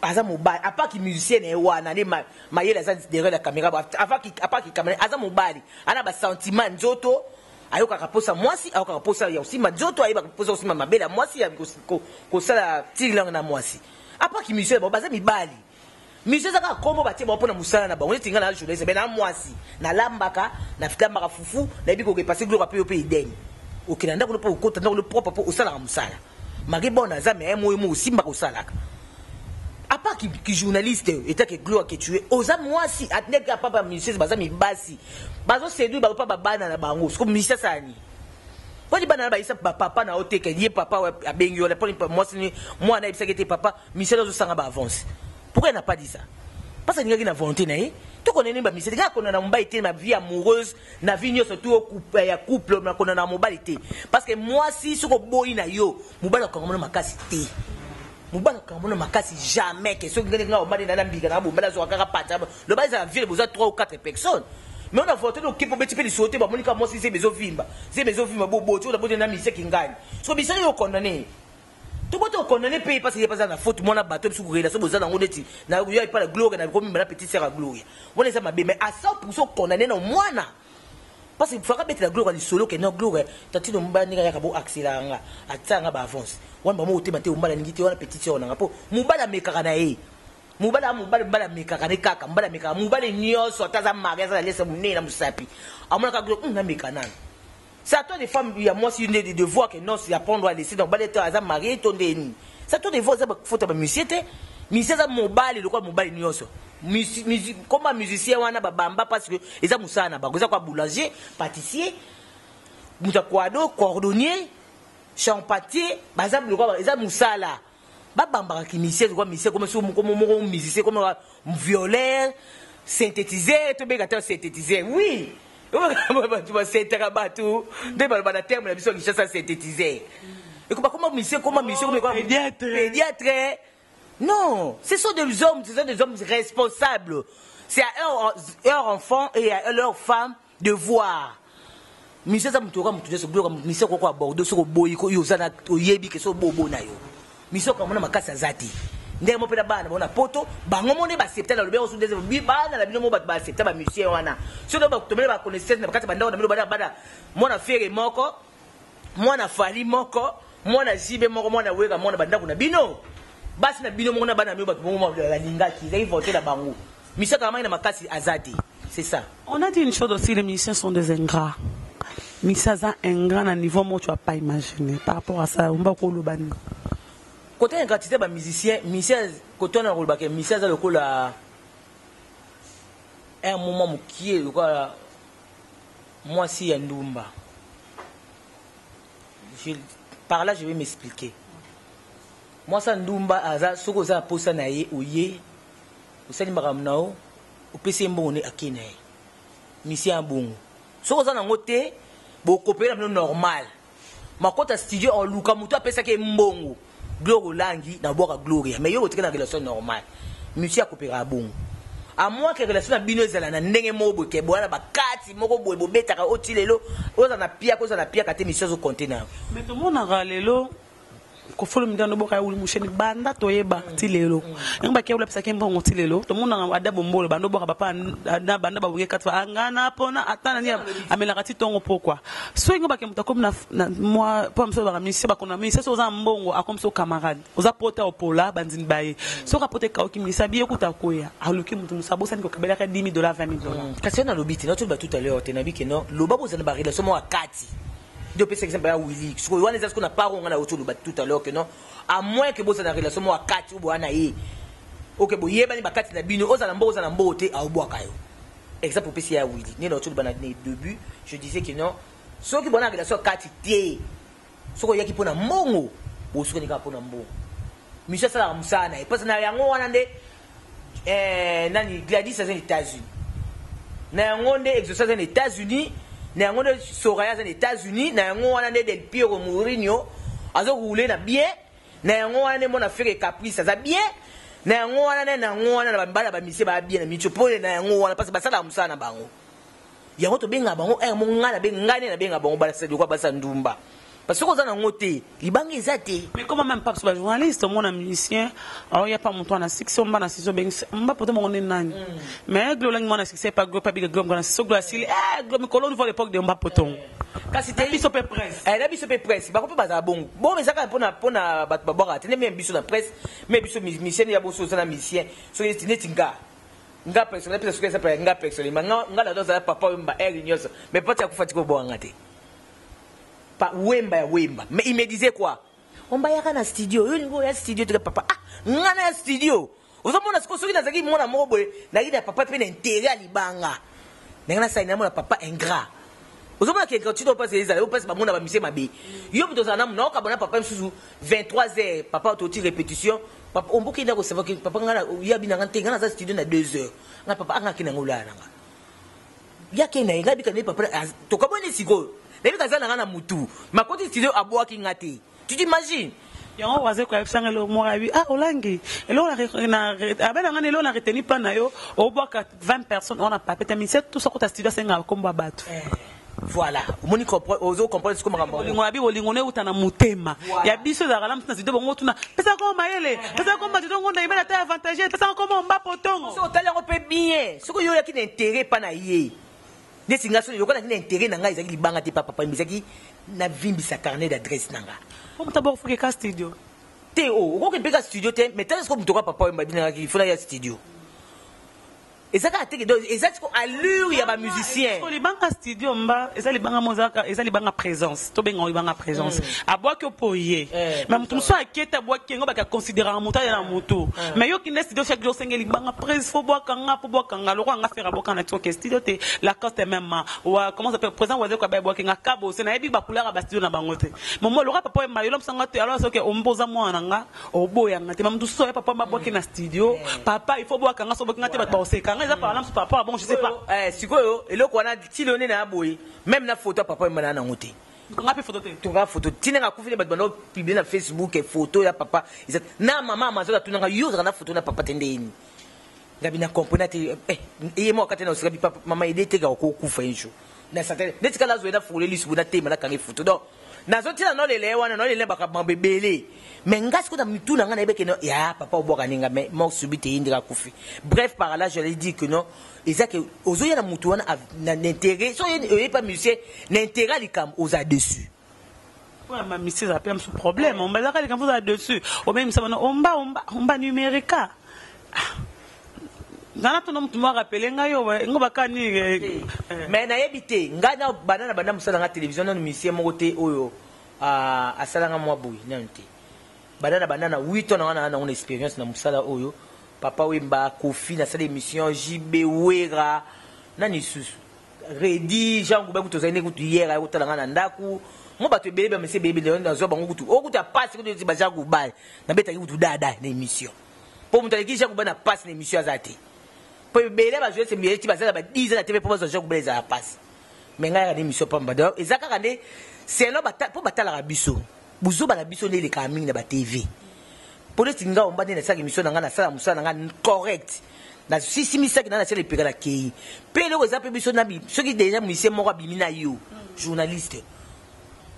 Aza mobali à part qui musicien et wana ne maye la derrière la caméra à part qui caméra aza mobali ana ba sentiment nzoto ayoka kaposa mwasi ayoka kaposa ya aussi nzoto ayoka kaposa aussi mabela mwasi ya ko sala tilang na mwasi à part qui musicien ba baza mibali musicien zaka kombo batie ba pona musala na bango tinga na journaliste be na mwasi na lambaka na fitamba fufu na bi ko ke passer gloire pe idem okilanda ko po kota na le propre po osala musala magi bona za me mo aussi mbako salaka. À part qui journaliste était que gloire que tu es aux moi si atnek a papa ministre baza mi basi bazo séduire ba papa bana na bango comme ministre sani pas di bana ba isa papa na ote que lié papa a benyo la pour moi si moi na bisa que était papa ministre zo sanga ba avance pourquoi il n'a pas dit ça parce que il a volonté na to connais ba ministre ga kona na mobali te ma vie amoureuse na vie nyo surtout couple ya couple na kona na mobali te parce que moi si soko boyi na yo mobali ko ngomona makasi te. Mubala kamona makasi jamais que ceux qui gagnent au mali na mbika na bomba zo kaka pata le bas ça ville besoin 3 ou 4 personnes mais on a voté donc qui peut petit peu sauter ba monika moi si c'est besoin vimba bobo tu d'abord na mise qui gagne so bisa yo condamné tout boto condamné paye parce qu'il y a pas na faute moi na bateau sur la so besoin ngo neti na yo pas la gloire na comme na petite sœur gloire on les a mabé mais à 100% condamné non mwana parce qu'il faut mettre la gloire du solo que non gloire tatino mbani ka bo accéléranga atanga ba avance wan ba mo te mate umbala ngiti wana petite ona ngapo mubala mekaka na ye mubala mekaka ne kaka mubala mekaka mubala nyoso taza magaza laisse munena musapi amona ka gloire na mekana c'est à toi des femmes il y a moi si une de voir que non c'est apprendre à laisser donc balé toi aza marié ton deni c'est à toi de voir ça faut ba musiete musicien za mobali le quoi mobali nyoso comme musicien wana babamba parce que eza musana ba goza kwa boulanger pâtissier mutakwado cordonnier champatier baza le quoi eza musala babamba ki musicien quoi musicien comme musicien comme violeur synthétiseur to bega synthétiseur oui tu vas synthétiser batou de ba terme la biso qui cherche synthétiseur et comment musicien comme pédiatre. Non, ce sont des hommes responsables. C'est à leurs enfants et à leurs femmes de voir. Monsieur Zamoutoura, monsieur Koko Bordeaux, sur Boy, Yosana, Oyebi, que so bobo na yo. Monsieur Kamona Makasa Zati. Ndé mo pela bana bona poto, bango mone ba septembre le béo sous des bana la bino ba septembre monsieur wana. Sur le ba tomela ba connaissance na bakati banda na bino bana mona fere moko, mona fali moko, mona zibe moko, mona wega mona banda kuna bino. Basi na bino mona bana mio ba mo la lingaki, ils voté la bango. Monsieur Kamana na makasi Azati. C'est ça. On a dit une chose aussi, les musiciens sont des ingrats. Musiciens sont ingrats à un niveau où tu vas pas imaginer. Par rapport à ça, on va pas le bannir. Côté ingratitude, les musiciens, quand on a le bac, les musiciens ont le coup là. Un moment qui est le quoi. Moi, si y a Ndumba. Par là, je vais m'expliquer. Moi, ça Ndumba, ce que ça pose ça naïe, ouye, ou ça ni maramnao. Au PC mbone akine mission bon so ko za na ngote bo coopérer na normal makota studio en luka muto apesa ke mbongo gloire langi na boka gloria mais yo otika na relation normale mission coopérer bon à moins que relation na bino ezala na ndenge mobo ke boana bakati moko boye bobetaka otilelo oza na pia kate mission zo container mais tout le monde a lelo ko folo mi dando boka wuli musheni banda toyeba tilelo ngba ke wula pesa ke mbongo tilelo to mona ada bombolo bando boka papa na banda ba buke katwa angana pona atana ni amela kati tongo pokwa so ngba ke mutako na moi po mso ba misi ba kona misi so za mbongo akomso camarade oza pota opola banzini baye so ka pote ka okimisa biye kutakoya aluki mutu musabosa niko kabela ka $10,000 $20,000 kasi na lobiti na to ba tout à l'heure tenabi ke no loba bo zana ba relation mo akati de pesa exemple ya Willy so wana est-ce qu'on a pas on a autour de tout à l'heure que non à moins que bo zana relation mo akati bo ana ye OK bo yeba ni bakati na bino oza na mbo te a obwaka yo exemple pesa ya Willy ni na autour de bana début je disais que non so ki bona relation akati te so ko yaki pona mbongo bo so ni ka pona mbongo monsieur sala musana e pesa na yango wana nde nani Gladys aux États-Unis na yango nde exercer aux États-Unis na yango nde Soraya aux États-Unis na yango wana nde Del Piero Mourinho azo rouler na bien na yango wana nde mona faire caprice za bien na yango wana nde na yango wana na bambala ba mise ba bien na michopole na yango wana parce que basala musana bango yango to benga bango mo ngana bengane na benga bango bala sedi kwa basa ndumba parce que on a noté libanga ezate mais comment même pas ce journaliste mon musicien alors il y a pas mon toi na section ba na section ben mba pote mon nani mais glo lang mon na section pas glo pas big glo na section glo asile glo mi colonne pour l'époque de mba poton kasi te biso pe presse la biso pe presse ba ko pe baza bon mais ça ka pona ba bora tene même biso na presse mais biso musicien ya boso na musicien so neti nga personnel peut que ça peut nga personnel nga la doza papa mba erignos mais pas ya kufatika bo ngate Wemba mais il me disait quoi on va y aller dans studio yo studio te papa ngana studio ozomona siko soki nazaki mona moko na ida papa pe na intérêt à libanga ngana sa ina mona papa ingrat ozomona ke quand tu dois passer les années passe ba mona ba mise mabe yo mto za namu na okabona papa msusu 23h papa to répétition papa on boki na ko savoir que papa ngana ya bina ngante ngana za studio na 2h na papa ngaki na ngula nanga ya ke na ngabi kana papa to kabone siko David Kazana ngana mutu. Ma côté studio aboa ki ngate. Tu t'imagines? Yango waze ko efsanga lo morabi olangi. Elo na abana ngane lo na retenu plan na yo oboka 20 personnes on a pas peut-être mais tout ça ko ta studio senga komba bato. Voilà. Moni comprend ozo comprendre ce que mama. Olingoabi olingone utana mutema. Ya biso za kala mtuna studio bongo tuna. Pesa ko mayele. Pesa ko mati dongo na ibela ta avantage. Pesa ko mba potongo. So tala ko pe bien. Ce que yo ya ki n'intérêt pas na yé. Des singations yo kana kina intérêt nanga ezaki libanga te papa mbisaki na vimbi sa carnet d'adresse nanga comme d'abord faut que studio te o ko ke studio te mais tant que mtoka papa mbadina ki fona ya studio ezaka te do ezaki ko allure ya ba musicien ko libanga studio mba ezali banga mozaka ezali banga présence to benga libanga présence aboa ke poye mais mutu so aketa aboa ke ngo ba ka considérer mutu ya na mutu mais yo ki ne studio chaque jour sengeli banga présence fo boa kanga po boa kanga lo ko nga faire aboka na to ke studio te la coste même wa comment ça peut présent waze ko ba boa ke nga kabo se na ebi ba couleur ba studio na bango te momo lo ka papa ma yo lomsanga te alors so ke omboza mwana nga oboya nga te mutu so ya papa ba boa ke na studio papa il faut boa kanga so boa nga te ba oseka ça par exemple papa bon je sais pas sikoyo eloko wana tilone na aboyi même na photo papa mbana na ngote ngapi photo te to ga photo tinanga kufile ba bando publier na Facebook et photo ya papa na mama mazola tunanga yuza na photo na papa tendeni ngabi na componente mo katena osikabi papa mama idete ga ko kufa insho na satele netika la zoeda fule lisu na tema na kangi photo donc nazotina no lele wana no lele baka mabebele mais ngasi ko da mituna ngana ebeke no ya papa oboka ninga mais mo subite indira kufi bref par là je lui dis que non ezake ozoya na mutu wana na intérêt so yé pas musicien l'intérêt likam oza dessus ouais ma monsieur ça peut un problème on bazaka likam oza dessus ou même ça on numérique ngana to no mutu mo rappeler ngayo ngo bakani mais na yebite ngana bana musala nga télévision na musicien mo côté oyo asalanga mwa boy nanti banana 8 ans na on expérience na musala oyo papa wemba kofi na sala émission JB Wera nani susu Redi Jean Goubert to zaine kutu yera ko talanga na ndaku mo bato bebe monsieur bebe na zo bango kutu okuta passe ko ti ba Jean Goubert na beta kutu dada na émission po mutale ki Jean Goubert na passe na émission azati po bebe ba jouer c'est mieux ti ba za ba 10 ans na TV po ba Jean Goubert za passe mais nga na émission pamba do ezaka kande c'est là po batala biso buzo ba na biso ne le kaming na ba TV pour les tinga on ba na sa émission na sala musala nga correct na sisi misaki na sala peka la kei pe le ko za pe biso na bi ceux qui déjà musicien moko bimina yo journaliste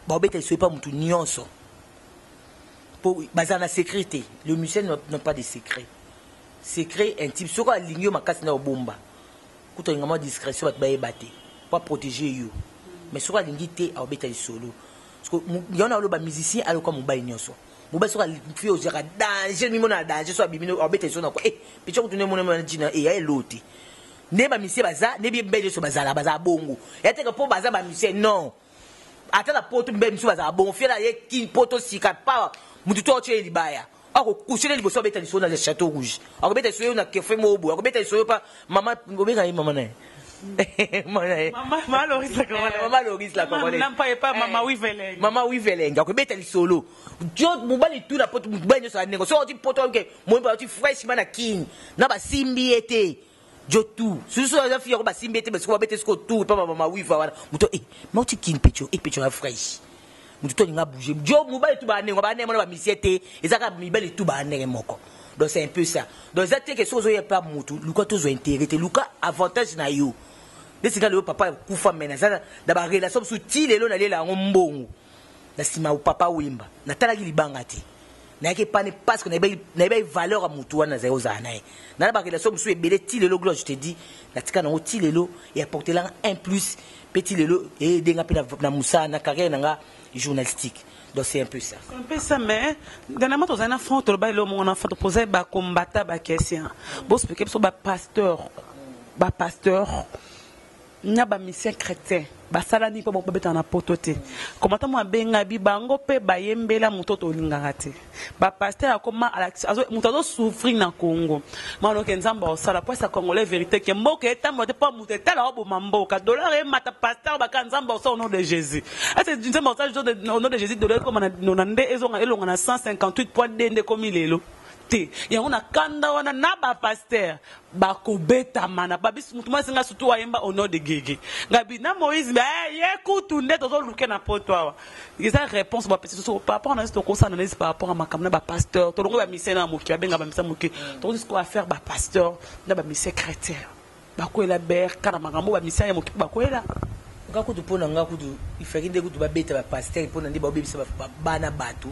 ba beta so pa mutu nyonso pour basé na sécurité. Le musicien n'a pas de secret. Secret intime. Ce qu'on ligne ma casse na bomba. Quand on a discrétion, on va battre pour protéger you. Mais ce qu'on ligne té à obéter solo. Parce que il y en a le musicien alors comme on bat ignoso. On va sur la fille aux danger, mi mona danger soit bimino obéter solo quoi. Eh, puis tu connais mon nom dina et ya l'autre. Ne ba musicien baza, ne bien belle so baza la baza bongo. Et te que pour baza ba musicien non. Attends la poto mbé musicien baza bon. Fait la qui poto sika pas. Mutu to tche libaya. Ako coucher les bosso obéter solo dans le château rouge. Ako obéter solo na kefe mobo. Ako obéter solo pas maman obéter maman na. Maman Loris la Congolaise. Maman Loris la Congolaise. Pas Maman Wiveleng. Maman Wiveleng. Ako beta li solo. Dieu mobali tout na poto mobali so anengo. So ti poto ke mo ba ti fresh mana king. Na ba simbi ete. Jo tout. So so la fille ko ba simbi ete parce ko ba beta sko tout pas Maman Wiva wana. Muto mo ti king pecho na fresh. Muto to nga bouger. Jo mobali tout ba anengo ba anengo ba misiete. Ezaka mibali tout ba anengo moko. Donc c'est un peu ça. Donc ça que so zo y pas mutu. Luka to zo intérêt. Luka avantage na yo. Dès que le papa kufa mena ça d'abord relation sous tilelo na lela ngombongo na sima u papa wimba na tala ki libanga ti na yake pas parce que na ba valeur à mutu wana za yoza nae na ba relation sous ebele tilelo gloire je te dis na tika na tilelo et apporter là un plus petit lelo et denga pe na musa na carrière nga journalistique. Donc c'est un peu ça. C'est un peu ça, mais dernièrement, dans un enfant, tu as mon enfant te posait ba combattre ba question. Bon, c'est que ba pasteur, n'a ba mission chrétien. Ba sala ni po ba beta na potote. Comment moi benga bi bango pe ba yembela mutoto lingangate. Ba pasteur akoma azo mutoto souffrir na Congo. Mano kenzamba o sala pour ça congolais vérité que mboka eta mote pas muteta la obo mamboka dollar et mata pasteur ba kanzamba au nom de Jésus. C'est une message au nom de Jésus dollar comme on a ndé ezonga elonga na 158.2 comme lelo. Ya on a kanda wana na ba pasteur ba kobeta mana ba bisu mutuma singa sutu wa yemba au nom de Gege ngabi na Moïse ba yekutu nde tozo luke na poto wa isa réponse ba petit so par rapport à ce concerne par rapport à makamna ba pasteur to longo ba mission na moki ba benga ba mission moki to dis quoi faire ba pasteur na ba mission chrétien ba ko la ber kana makambo ba mission ya moki ba ko la ngaku tu pona ngaku tu ifaki nde kutu ba beta ba pasteur pona ndi ba obebisa ba bana batu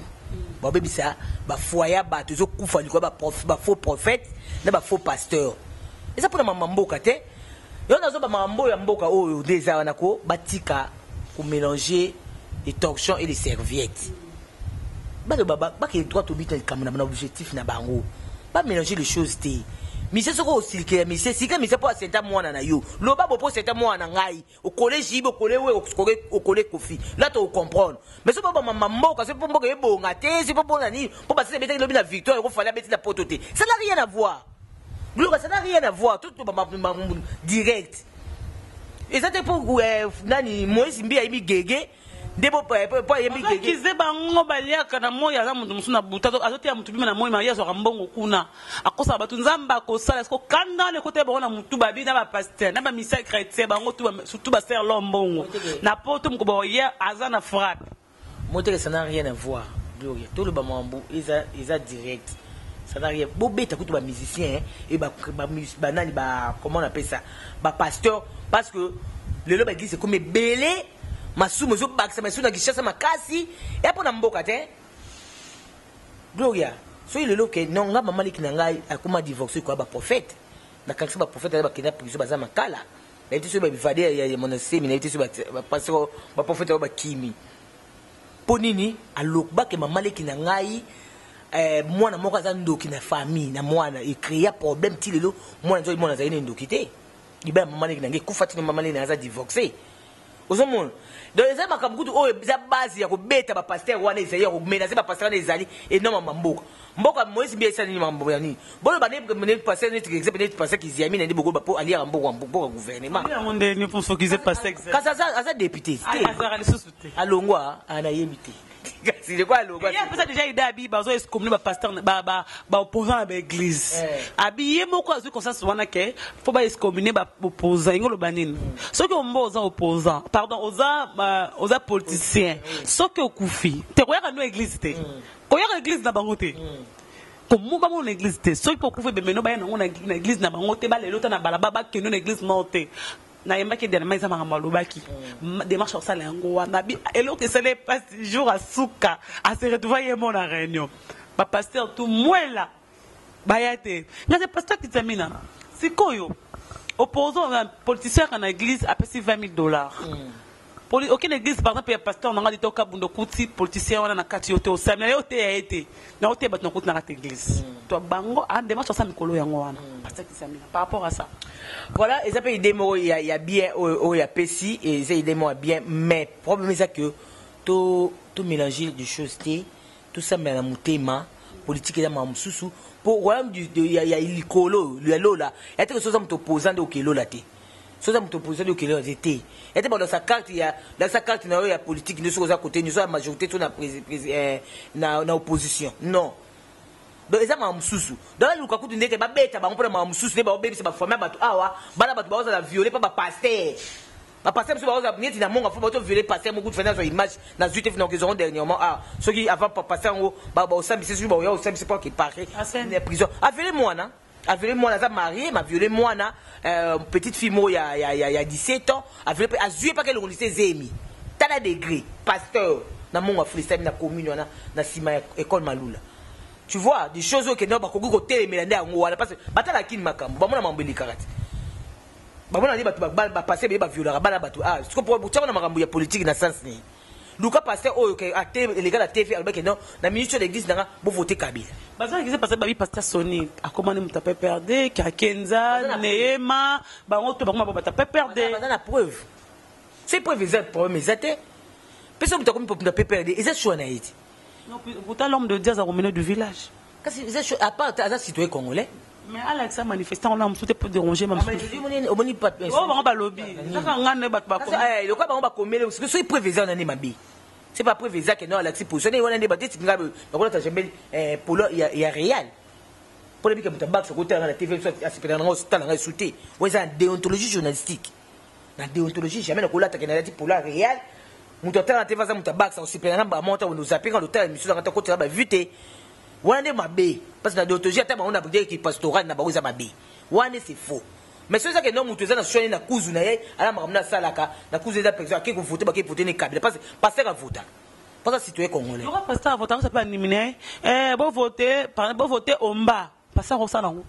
ba obebisa ba foya batu zo kufa liko ba faux prophète na ba faux pasteur. Et ça pour la mamboka te. Yo nazo ba mambo ya mboka oyo déjà wana ko batika ko mélanger les torchons et les serviettes. Ba le baba ba ke droit to bita kamuna na objectif na bango. Ba mélanger les choses te. Mise soko osilike mise sika mise po asenta mwana na yo. Lo ba bo po senta mwana ngai. O collège ibo kole we o kole kofi. Là tu comprendre. Mais ce pas mamboka, c'est pour mboka e bonga te, c'est pas pour nani. Pour passer beta lobi la victoire, il faut fallait beta la potote. Ça n'a rien à voir. Gloire, ça n'a rien à voir. Tout direct. Et ça c'est pour nani Moïse Mbia ibi Gege. Debo pas yemi Gege. Kize bango balia kana moya za muntu musuna butato azoti ya mutu bima na moya maria zo kambongo kuna. Akosa batu nzamba ko sala esko kanda le côté bona mutu babi na ba pasteur na ba misa chrétien bango tout surtout ba ser lombongo. Na poto mko boya azana frappe. Moteur ça n'a rien à voir. Gloria. Tout le bamambo ils a direct. Ça n'a rien. Bobeta kutu ba musicien et ba nani ba comment on appelle ça? Ba pasteur parce que le lobe église c'est comme belé masumo zo bakisa masumo na kishasa makasi et pour na mboka te. Gloria. So il le que non nga mama liki na ngai akoma divorcer quoi ba prophète. Na kanisa ba prophète ba kina prison ba za makala. Na été sur ba bivade ya monase mi na été sur ba pasteur ba prophète ba kimi. Ponini alokba ke mama leki na ngai mwana moko za ndoki na famille na mwana e créer problème ti lelo mwana nzo mwana za ine ndoki te liba mama leki na ngai kufati na mama leki na za divorcer ozomona donc eza makabukutu oyo za base ya kobeta ba pasteur wana ezali ya komenacer ba pasteur wana ezali énorme mboka Moïse Mbia esani mambo ya nini bolo ba ne pasteur ne exemple ne pasteur qui ziami na ndi boko ba po ali ya mboka gouvernement ya onde ni pour focuser pasteur kaza aza député azara les sous-souté alongwa ana yebite si de quoi alongwa il y a peut-être déjà idée abi bazo est comme ba pasteur ba opposant à l'église abi yemo ko azu conscience wana ke faut ba excommunier ba opposant ngolo banini ceux qui ont aux opposants pardon aux politiciens ceux qui okufi te ko ya no église te ko ya église na bango te comme ba mon église te ceux qui okufi be meno ba na église na bango te ba lelo ta na balaba ba keno na église monte na yembaki dernièrement ils amaka malobaki démarche ça la ngo na bi elo que ça n'est pas jour à souka à se retrouver mon en réunion ba pasteur tout mwela bayate na c'est pasteur qui termine sikoyo opposant un politicien en église a payé $20,000 aucune église par exemple il y a pasteur on a dit au Kabundo kuti politicien on a kati yote au séminaire yote a été na yote bat na kuti na église to bango a démarche ça mikolo yango wana pasteur qui termine par rapport à ça. Voilà, et ça peut aider moi, il y a bien, il y a pessi, et ça aider moi bien, mais le problème c'est que tout mélanger des choses, tout ça mais la moutema, politique et la mamsoussou, pour voilà il y a l'icolo, le là, il y a quelque chose à m'opposant au kilo là, chose à m'opposant au kilo là, et dans sa carte il y a politique, nous sommes à côté, nous sommes à majorité, tout na opposition, non. Donc ils ont mamsoussou donc le cas où ndeke ba beta ba mpona mamsoussou ne ba obebi se ba former ba awa bana ba ba za violer pas ba pasteur so ba za neti na monga fo ba to violer pasteur mo good finance image na zuite fina qu'ils auront dernièrement ceux qui avant pas pasteur ngo ba osambi c'est ba o osambi c'est pas qui paraît en prison avele moi na za marié m'a violé moi na petite fille mo ya 17 ans avele a zué pas que le lycée zemi tala degré pasteur na monga freestyle na commune na sima école malula. Tu vois, des choses que nous avons côté mais parce que batala kin makam ba mona mambeli karate ba mona ni ba passer ba violer ba batu ce que pour na makambo ya politique na sens ni luka passer oyo ke ate les gars la TV albert non na ministre de l'église na bo voter Kabila bazana qui passer ba pasteur Sony a comment nous taper perdre Kakenza Neema ba ngoto ba ba taper perdre bazana preuve c'est preuve exact problème exact personne ne t'a comme pour taper perdre et c'est choix na été. Non, pourtant l'homme de Diaz a remené du village. À part un citoyen congolais. Mais Alex a manifesté, on a souhaité pour déranger ma soeur. On va pas on va lobby. Le quoi on va commettre parce que c'est prévisé en année mabi. C'est pas prévisé que non Alex positionné on a débattu c'est grave. Donc on a jamais polo il y a réel. Pour les que mutabak ce côté dans la TV soit aspiré dans hôpital dans sauté. Ouais c'est une déontologie journalistique. Dans déontologie jamais le collat que n'a dit pour la réel. Mutotel na TV za mutabak ça aussi pena ba monta on nous appelle l'hôtel monsieur dans côté là vite wane mabe parce que na déontologie ata on a dire que pastoral na ba za mabe wane c'est faux mais c'est ça que non mutoza na shoni na kuzu na ye ala makamna salaka na kuzu za personne qui voter ba qui voter ne Kabila parce que passer à voter parce que citoyen congolais le pasteur voter ça peut éliminer bon voter omba pasteur au salon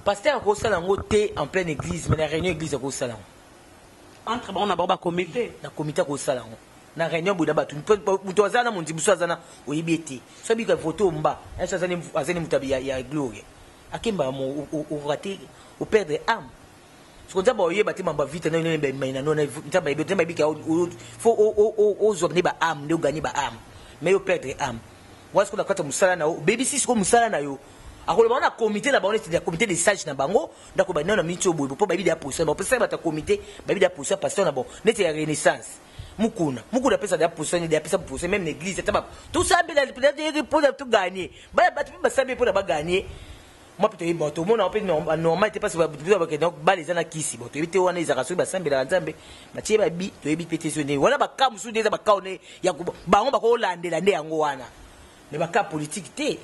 pasteur au salon té en pleine église mais la réunion église au salon entre bon na ba comité na comité ko sala ngo na réunion bu da batu mutoza na mundi busaza na oyibeti so bi ka photo mba esa azani mutabi ya gloire akimba mo o rater o perdre âme ce qu'on dit ba oyeba te mamba vite na ne ba na no na ntaba ibe te ba bi ka faut o zobne ba âme ne gagner ba âme mais o perdre âme wa ce qu'on a kata musala na baby sis ko musala na yo akolo ba na comité na ba on est comité de sages na bango ndako ba na miti obo po ba bi da position ba position ba ta comité ba bi da position pasteur na bon neti ya renaissance mukuna pesa da position de pesa position même l'église taba tout ça peut-être pour tout gagner ba ba sabe pour ba gagner moi peut-être bon tout le monde en fait normal était pas que donc ba les ana kisi bon tu éviter wana izaka so ba sambela nzambe ba tie ba bi to ebi pétitionner wana ba kamu su déjà ba kaone ya bango ba ko landela nde yango wana mais ba ka politique té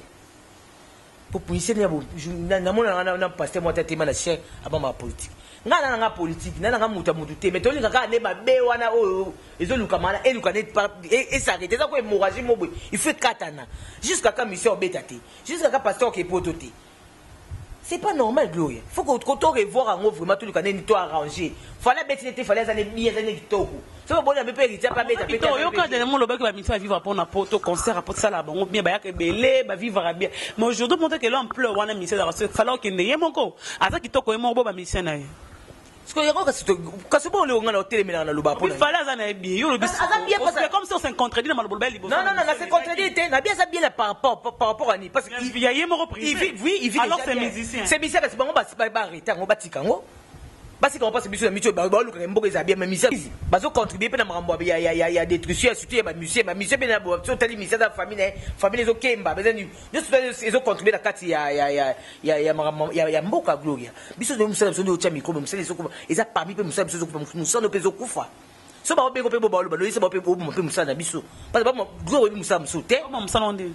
pour policier na mona na pasteur moi tête na chef avant ma politique ngana nga politique na nga muta mututé mais to linga ka ne ba be wana o ezoluka mala eluka net et s'arrêter ça ko hémorragie mo il faut katana jusqu'à quand mission bétaté jusqu'à quand pasteur qui pototé c'est pas normal gloire faut que quand on revoir en vraiment tout le canet ni toi arranger fallait bêtiner fallait ça bien ça kitoko c'est pas bon na pe héritier pas bêta peut yo ka de mon lobaki ba mission vivre pour na poto concert pour ça là bon bien ba ya ke belé ba vivre bien mais aujourd'hui montrer que l'on pleure wana mission da fallait que ne yemoko asa kitoko yemo bo ba mission na parce que yako kasi bon le ngana hotel mais na loba pour fallait ça na bien yo le bis comme si on s'est contredit dans le bolbel libo non c'est contredit na bien ça bien par rapport à ni parce que il y a yemo repris il vit alors c'est musicien parce que bango ba arrêter ngo batika ngo parce qu'on passe biso na micho ba luka mboka za bien mais misa bazo contribuer pe na makambo ya détruction surtout ba musée pe na bo so tali misa da famille zo kemba bezani zo contribuer la kati ya makambo ya mboka gloria biso de musala biso de ocha micro musala zo ko eza parmi pe musala biso zo ko musala pe zo kufa so ba be ko pe bo ba lo ba lo isa ba pe bo pe musala na biso parce que ba gloria musala musu te musala onde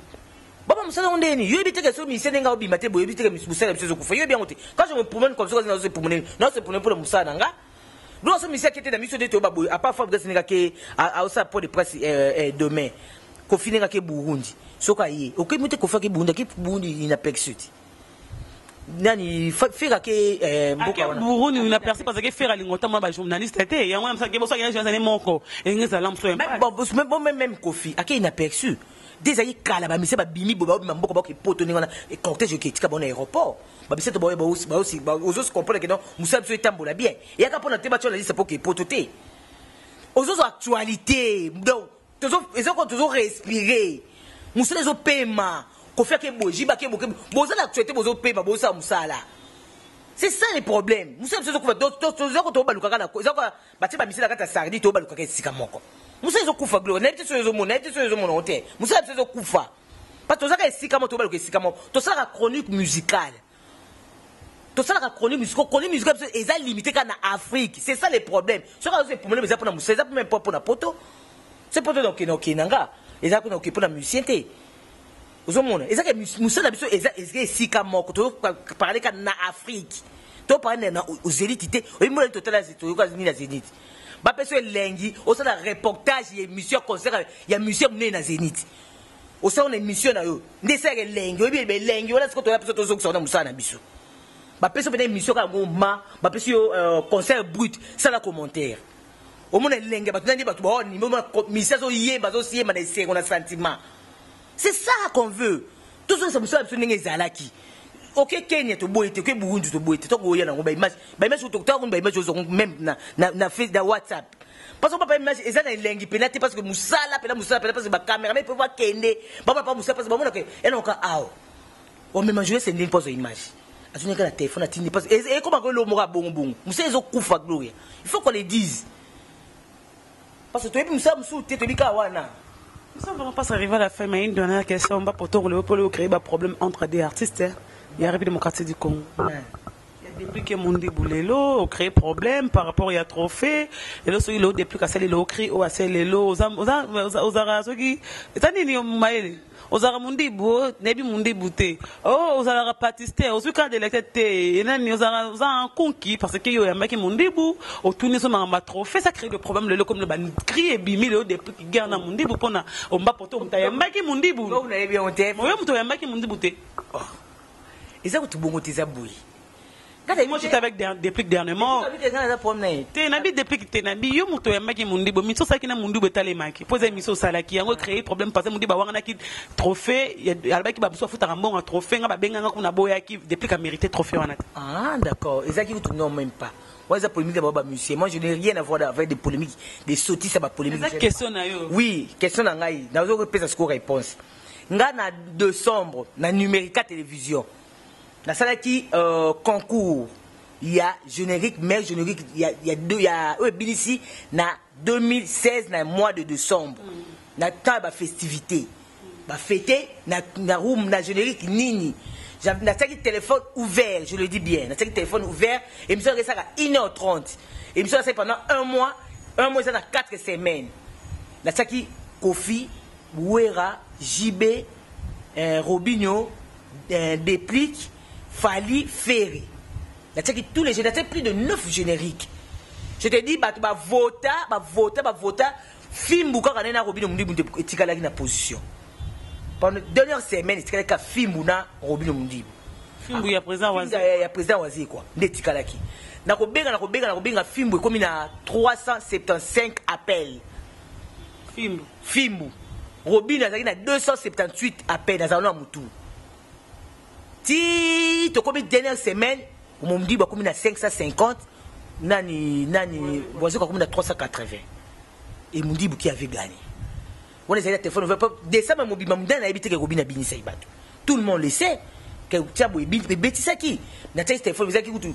Baba musala ondeni yo ebiteke so misene nga obima te bo ebiteke musala biso kufa yo bien ote quand je me promène comme ça dans ce promener non c'est pour le musala nga donc ce monsieur qui était dans mission de Toba à part fois que que à ça pour de presse demain ko finira ke Burundi soka yi OK muté ko fa ke Burundi inaperçu nani fera ke mboka wana Burundi inaperçu parce que fera lingota ma ba journaliste était ya ngwana ke boso ya jana moko engeza lamso même Kofi ake inaperçu des aïe kala ba mise ba bimi boba mamboko ba ke poto ninga et cortège qui tika bon aéroport ba biseto ba aussi aux comprendre que non musa biso etambola bien et aka pona te ba tchola liste pour que poto te aux autres actualités donc toujours respirer musa les paiement ko faire que boji ba ke boza l'actualité bozo paiement boza musala. C'est ça le problème. Musa biso ko toujours to ba lukaka na ko ba te ba mise la kata sardi to ba lukaka sika moko. Musa kufa gloire neti so mona hotel musa kufa parce que ça esika moto ba esika mo to ça la chronique musicale chronique musicale est limité qu'en Afrique. C'est ça le problème. Ce que c'est problème c'est pour musa c'est même pas pour na poto c'est poto donc nanga eza ko pour na musicien té ozomona eza que musa na biso eza esika moko to parler qu'en Afrique to parler na aux élites té oyi mo total to yoka ni na zénith ba peso lengi au sein d'un reportage et émission concert il y a monsieur mené na Zénith au sein d'une émission na yo ndese lengi obi be lengi wala siko to ya peso to zo na musana biso ba peso be émission ka ngoma ba peso concert brut ça la commentaire au monde lengi ba tunandi ba to ba ni mo misa zo yeba zo siema na seko na sentiment c'est ça qu'on veut tout ça musana biso ndenge zalaki OK Kenya to boyete ke Burundi to boyete to goya na ba image to to ba image zo même na face da WhatsApp parce que pas image eza na lengi penate parce que musala parce que ba caméra mais peut pas kende ba musala parce que ba mona ke ena ka ao on me manger c'est une pose image atunika na téléphone atindi parce et comment que le mora bongo musala zo kufa gloria il faut qu'on le dise parce que to ebi musala musu te to bika wana. Nous sommes vraiment pas arrivés à la fin mais une dernière question ba pour créer un problème entre des artistes. Il y a la République démocratique du Congo. Il y a depuis que Mundi Boulelo a créé problème par rapport à trophée. Et là, il a depuis que c'est le créé ou assez le lot aux ara qui c'est-à-dire aux ara Mundi Bo nebi Mundi Bouté. Oh aux ara pâtissier aux cas de l'électricité et là aux ara conquis parce que il y a un mec qui Mundi Bou au tourner sur ma trophée ça crée des problèmes le comme le ban crier bimi le depuis que guerre na Mundi Bou pona on va porter on taille mec qui Mundi Bou. Vous n'avez bien honte. Moi je me mec qui Mundi Bouté. Ils ont tout bon côté Zaboui. Moi j'étais avec des pluies dernièrement. T'es nabi depuis que t'es nabi yo muto ya maki mundi bo miso ça qui na mundi bo tale maki. Poser miso sala qui a créé problème parce que mundi ba wana ki trophée ya alba ki ba biso futa rambo un trophée nga ba benga nga kuna boya ki depuis qu'a mérité trophée wana. Ah d'accord. Ils qui tout non même pas. Ouais ça polémique d'abord ba monsieur. Moi je n'ai rien à voir avec des polémiques, des sottises ça ba polémique. C'est question na yo. Oui, question na ngai. Na zo répéter ce réponse. Nga na décembre na Numérica télévision. Dans ça qui concours, il y a générique, mais générique, il y a ici, na 2016, na mois de décembre, na temps de festivité, ba fêter, na room, na générique nini, na téléphone ouvert, je le dis bien, na téléphone ouvert, et me ça à 1h30, et me ça pendant un mois ça dans 4 semaines, na qui Kofi, Ouera, JB, Robinho, Déplique. Fali Ferré. Tous les génériques, plus de 9 génériques. Je te dis, bah vota, Fimbu quand on est dans Robinho Mundi etikala na position. Pendant dernière semaine, etikala ka Fimbu na Robinho Mundi. Fimbu ya président wazi. Ya président wazi quoi. Ndetikala ki. Na kobenga Fimbu comme na 375 appels. Fimbu. Robinho azaki na 278 appels dans un mutu. Si tu as dernière semaine, on me dit que tu as 550, nani, voici que tu as 380. Et on me dit qu'il avait gagné. On a essayé de téléphone, décembre, on a évité que Robin a béni ça. Tout le monde le sait. Que tu as béni ça qui. Na téléphone, vous avez dit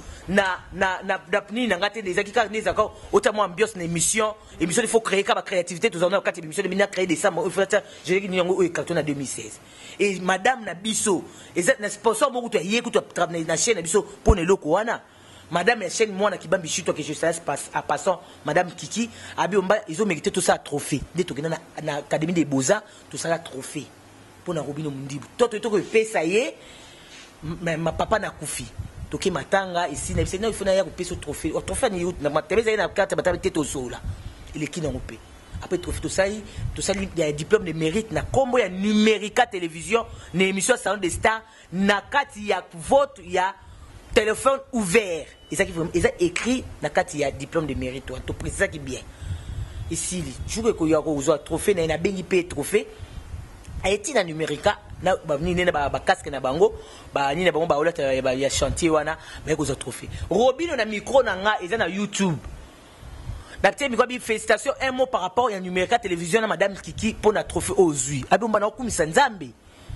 autant ambiance une émission il faut créer comme créativité tous en quatre émissions de créer des ça il faut j'ai dit en 2016 et madame Nabiso et ça sponsor beaucoup tu hier que tu travailles na chaîne Nabiso pour ne loko wana madame la chaîne moi na kibambi chito que je sais à passant madame Kiki abiomba ils ont mérité tout ça trophée des to na académie des beaux-arts tout ça trophée pour na Robinho Mundi toi tu que fait ça y est ma papa na Koufi toki matanga ici na il faut na ya kopesa trophée o trophée ni na matebeza na carte bataba teto sola il est qui na ngopé après trophée tout ça il y a un diplôme de mérite na combo ya Numérica télévision na émission salon des stars na kati ya vote ya téléphone ouvert et ça qui ils a écrit na kati ya diplôme de mérite to précise ça qui bien ici jour que ya ko trophée na bengi pe trophée a été na Numérica na ba nini na ba casque na bango ba nini na bango ba olata ya chantier wana ba ko za trophée Robino na micro na nga eza na YouTube D'acte micro bi félicitations un mot par rapport à Numérica télévision na madame Kiki pour na trophée ozui abomba na okumisa nzambe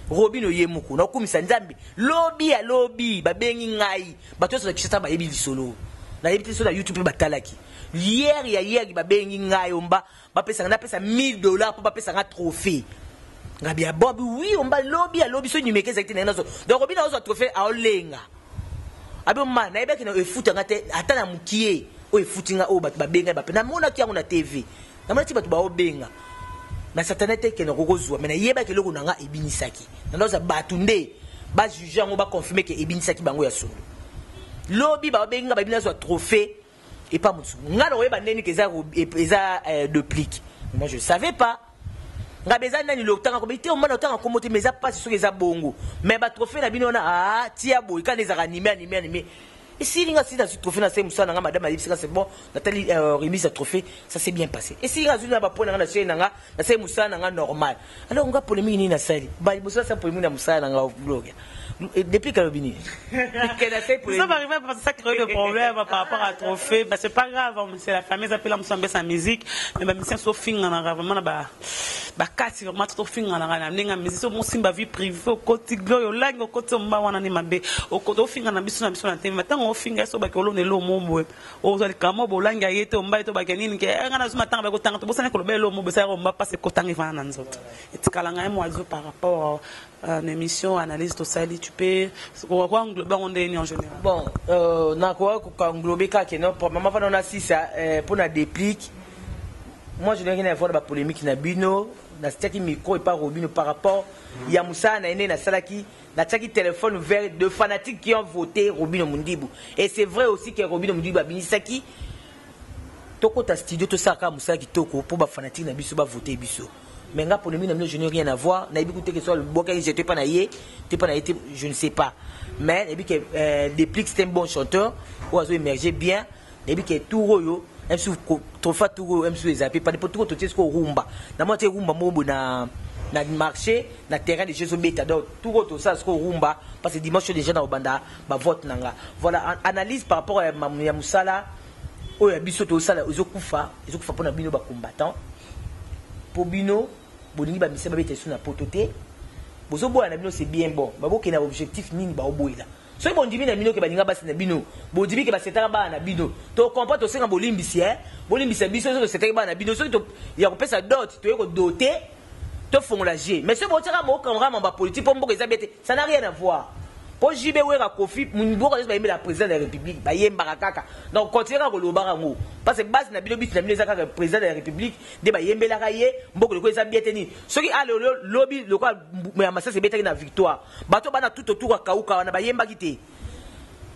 Robino yemuko na okumisa nzambe lobby ya lobby ba bengi ngai bato so kishata ba yebi lisolo na yebi lisolo na YouTube batalaki hier ba bengi ngai omba ba pesa na pesa $1000 pour ba pesa nga trophée ngabia bobi oui omba lobby ya lobby so Numérica exacte na nazo donc Robino ozo trophée a olenga abomba na yebeki na efuta ngate ata na mukie o efutinga o bato babenga ba na mona kiango na TV na mona ti bato ba obenga na satanete ke na kokozwa mais na yebaki loko na nga ebinisaki na ndoza bato nde ba juger ngo ba confirmer ke ebinisaki bango ya solo lobby ba obenga ba binazo trophée et pas mutu nga na yeba ndeni ke eza duplique moi je savais pas nga beza nani lokutanga ko bité omana otanga ko moté mais ça pas sur eza bongo mais ba trophée na bino na tia boy quand les animé et si l'inga si dans ce trophée na c'est musa nga madame ali c'est bon Nathalie remise à trophée ça s'est bien passé et si l'inga zuna ba pona na chez nga na c'est musa nga normal alors nga polémique ni na sali ba musa ça polémique na musa nga blog depuis Carabini ça va arriver parce que ça crée des problèmes par rapport à trophée bah c'est pas grave c'est la famille ça peut la musa sa musique mais ba musicien so finga na vraiment ba kasi vraiment to finga na ninga musicien mo simba vie privée au côté gloire langue au côté mba wana ni mabe au côté finga na biso na tv matango finga so ba ko lone lo mombo o zo kama bo langue yete mba to ba kenini ke ngana zuma tanga ba ko tanga to bosana ko lo mombo ça mba passer ko tanga vana nzoto etikalanga mo azo par rapport à une émission analyse to sali tu peux quoi englober en général bon na quoi englober ka que non pour maman va on a 6 pour na déplique moi je n'ai rien à voir dans la polémique na bino na staki micro et pas Robino par rapport ya Moussa na ene na salaki na tchaki téléphone vers de fanatiques qui ont voté Robino Mundibu et c'est vrai aussi que Robino Mundibu a binisaki toko ta studio to saka Moussa ki toko pour ba fanatique na biso ba voter biso mais nga polémique na je n'ai rien à voir na écoute que soit le boka j'étais pas na yé t'es pas na été je ne sais pas mais et puis que Déplique c'est un bon chanteur ou a émerger bien et puis que tout royo même si trop fa tout même si les appels pas pour tout tout ce qu'on rumba na moi tu rumba mombo na marché na terrain de Jésus beta donc tout ça ce qu'on rumba parce que dimanche déjà na banda ba vote nanga voilà analyse par rapport à ya Musala o ya biso to sala ozokufa pour na bino ba combattant pour bino bolingi ba mise ba beta sur na pototé bozo boya na bino c'est bien bon ba boke na objectif nini ba oboyila so bon dibi na bino ke balinga basi na bino bo dibi ke ba setaka ba na bino to comprendre to senga bolimbisi bolimbisa biso so setaka ba na bino so to ya ko pesa dot to yeko doter to fongola G mais ce bon tira mo kamera ba politique pour mboka ezabete ça n'a rien à voir pour JB wera Kofi mboka ba yemba la président de la République ba yemba kaka donc continuer ko loba ngo parce que base na bino bitu na bino ezaka président de la République de ba yembela ka ye mboka ko ezabete ni soki ale lobby le quoi mais amasa c'est bete na victoire bato bana tout autour ka kauka wana ba yemba kité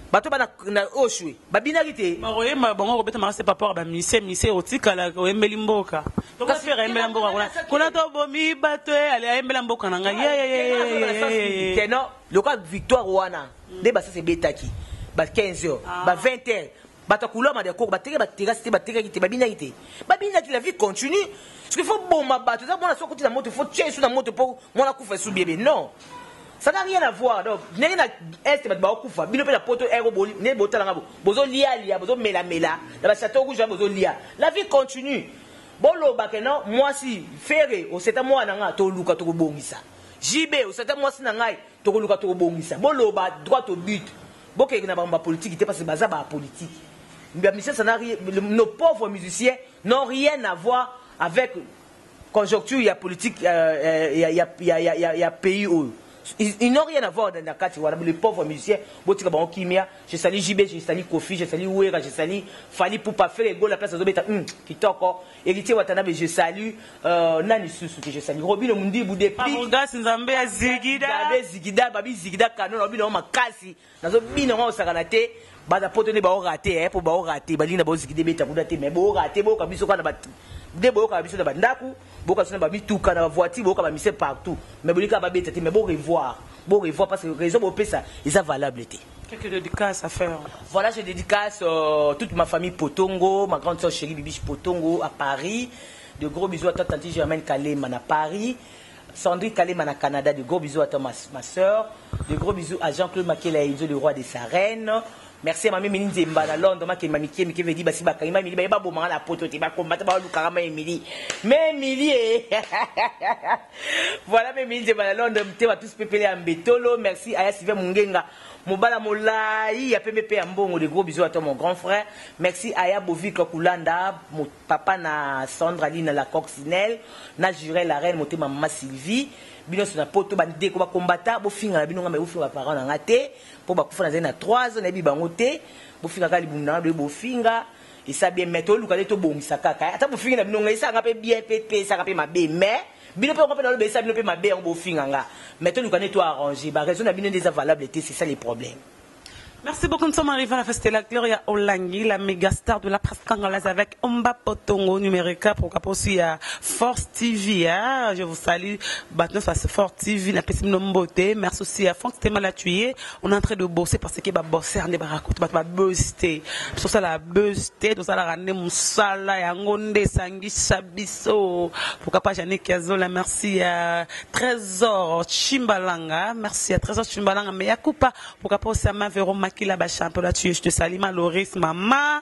bato bana na oshwe ba binarité maroye bango ko beta marase papa ba mise otika la ko yembeli mboka to ka faire yembela mboka kuna to bomi bato ale yembela mboka nanga ye non le cas victoire wana de ba ça c'est betaki ba 15h ba 20h ba ta couleur ma de ko ba teke ki ba binarité la vie continue parce qu'il faut bon ma bato ça bon la so côté la moto faut tuer sur la moto pour mon la couper sous bébé non. Ça n'a rien à voir. Donc, n'est pas est ba okufa. Bino pe la poto aéro boli, né botala ngabo. Bozo lia, bozo mela. La château rouge bozo lia. La vie continue. Bolo ba ke non, moi si ferré au c'est à moi nanga to luka to bongisa. JB au c'est à moi si nangai to luka to bongisa. Bolo ba droit au but. Boke na ba politique était parce que baza ba politique. Nos pauvres musiciens n'ont rien à voir avec conjoncture, il y a politique, il y a pays où Ils n'ont rien à voir dans la carte. Voilà, les pauvres musiciens, je salue JB, je salue Kofi, je salue Ouera, je salue Fali pour pas faire les la place de Zobeta, qui t'encore. Héritier Watanabe, je salue Nani Susu, je salue Robin Mundi Boudé. Pamogas Nzambe Zigida. Zigida, Babi Zigida, Canon, Robin Makasi. Dans un bilan au Saranate, Bada Poto de Bao raté, pour Bao raté, Balina Bozigide Beta Boudate, mais Bao raté, Bao Kabiso Kanabat. Des beaux cabis de Bandaku, beaucoup de babi tout quand la voiture, beaucoup de misé partout. Mais beaucoup de babi mais beau revoir parce que raison au ça, ils ont valabilité. Quelques dédicaces à faire. Voilà, je dédicace toute ma famille Potongo, ma grande soeur chérie Bibiche Potongo à Paris. De gros bisous à tante Germaine Kaleman à Paris. Sandrine Kaleman à Canada, de gros bisous à ma soeur. De gros bisous à Jean-Claude Makela, le roi des Sarènes. Merci à ma mère Nzemba à Londres, ma mère qui me dit basi bakayima Emily ba bo mangala poto te ba combattre ba lukarama Emily. Mais Emily voilà mes Nzemba à Londres, te va tous pepele en betolo. Merci à Sylvain Mungenga. Mobala Molai, ya PMP Ambongo, de gros bisous à toi mon grand frère. Merci à Yabovic Kulanda, mon papa na Sandra Line la coccinelle, na Jurel la reine, mon maman Sylvie. Bino sur la poto bandé ko ba combattre bo finga bino ngame bo finga parents na ngate po ba kufana zena 3 ans na bi bangote bo finga kali bunda bo finga et ça bien mettre lu kale to bongisa kaka ata bo finga na bino ngai ça ngape bien pété ça ngape mabe mais bino pe ko pe na le ça bino pe mabe bo finga nga mettre lu kale to arranger ba raison na bino des valables c'est ça les problèmes. Merci beaucoup. Nous sommes arrivés à la fête de la Gloria Olangi, la méga star de la presse congolaise avec Omba Potongo, numérique, pourquoi pas aussi à Force TV. Je vous salue. Maintenant, ça c'est Force TV, la petite beauté. Merci aussi à Franck Stéma la tuer. On est en train de bosser parce qu'il va bosser, on va booster. Sur ça, la booster, tout ça, la ramener moussala, yangonde, sangi, chabiso. Pourquoi pas Yannick Kazola, merci à Trésor Chimbalanga. Merci à Trésor Chimbalanga, mais Yakupa, pourquoi pas aussi à Mavero Makila Bachampo là tu je te salue Maloris maman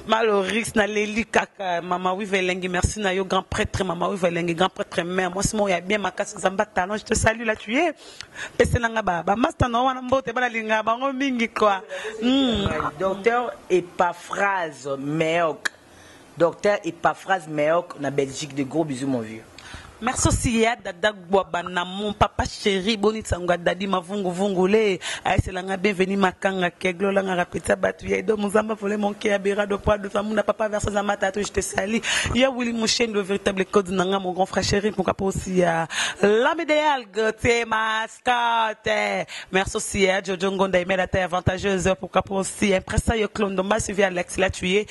Maloris na Leli kaka maman oui Velengi merci na yo grand prêtre maman oui Velengi grand prêtre mère moi c'est moi il y a bien ma casse zamba talent je te salue là tu es pese nanga ba master no wana mbote bana linga bango mingi quoi docteur Epaphrase Meok na Belgique, de gros bisous mon vieux. Merci aussi à Dada Guabana, mon papa chéri, Boni Tsanga Dadi Mavungu Vungule, c'est la bienvenue Makanga Keglo, la rapeta batuye, do Muzamba volé mon qui a bira de poids de femme, n'a papa verse sa matata, je te salue. Il y a Willy Mouchen, le véritable code Nanga, mon grand frère chéri, pourquoi pas aussi à l'âme idéale, Gauthier Mascotte. Merci aussi à Jojo Ngonda, mais la taille avantageuse, pourquoi pas aussi impressionnant, clone de ma suivi Alex, là tu es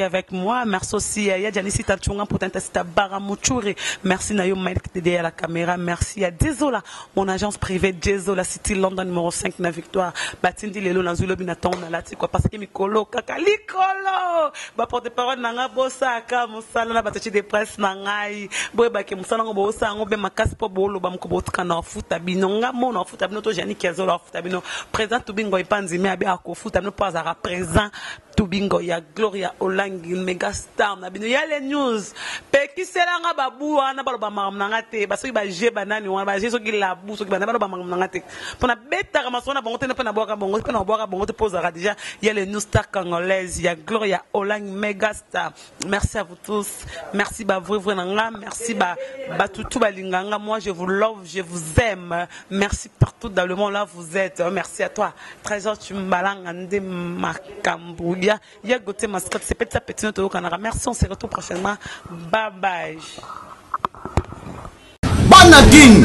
avec moi. Merci aussi à Janice Tachunga pour t'intéresser à Baramuchuri. Merci Nayo Mike derrière la caméra. Merci à Dézola, mon agence privée Dézola City London numéro 5 na Victoire. Batindi lelo na zulo binaton na lati quoi parce que mikolo kaka likolo. Ba porte parole nanga bossa ka musala na batachi de presse nangai. Boy ba ke musala ngo bossa ngo be makasi po bolo ba mko botka na futa binonga mona futa bino to jani kezola futa bino présent to bingo ipanzi me abi akofuta bino pas à présent. Tubingo ya Gloria Olangi mega star na bino ya les news pe ki selanga babu wana balo ba mamnanga te baso ba je banani wana ba je so ki labu so ki banana balo ba mamnanga te pona beta kama sona bango te na boka bongo pe na boka bongo te posera déjà ya les news star congolaises ya Gloria Olangi mega star. Merci à vous tous, merci ba vrai nanga, merci ba tutu ba linganga. Moi je vous love, je vous aime, merci partout dans le monde là vous êtes. Merci à toi Trésor Chimbalanga Ndé Makambu. Il y a Gauthier Mascotte, c'est petit notre au Canada. Merci, on se retrouve prochainement. Bye bye. Bana King,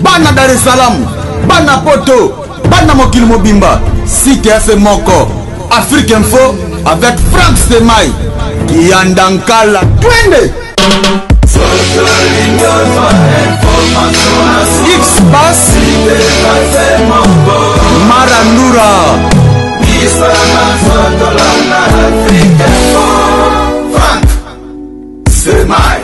Bana Dar es Salaam, Bana Poto, Bana Mokil Mobimba, CTF Moko, Afrique Info, avec Franck Stemai, Kiandankala, Twende. X-Bass, Marandura. Franck Stemai.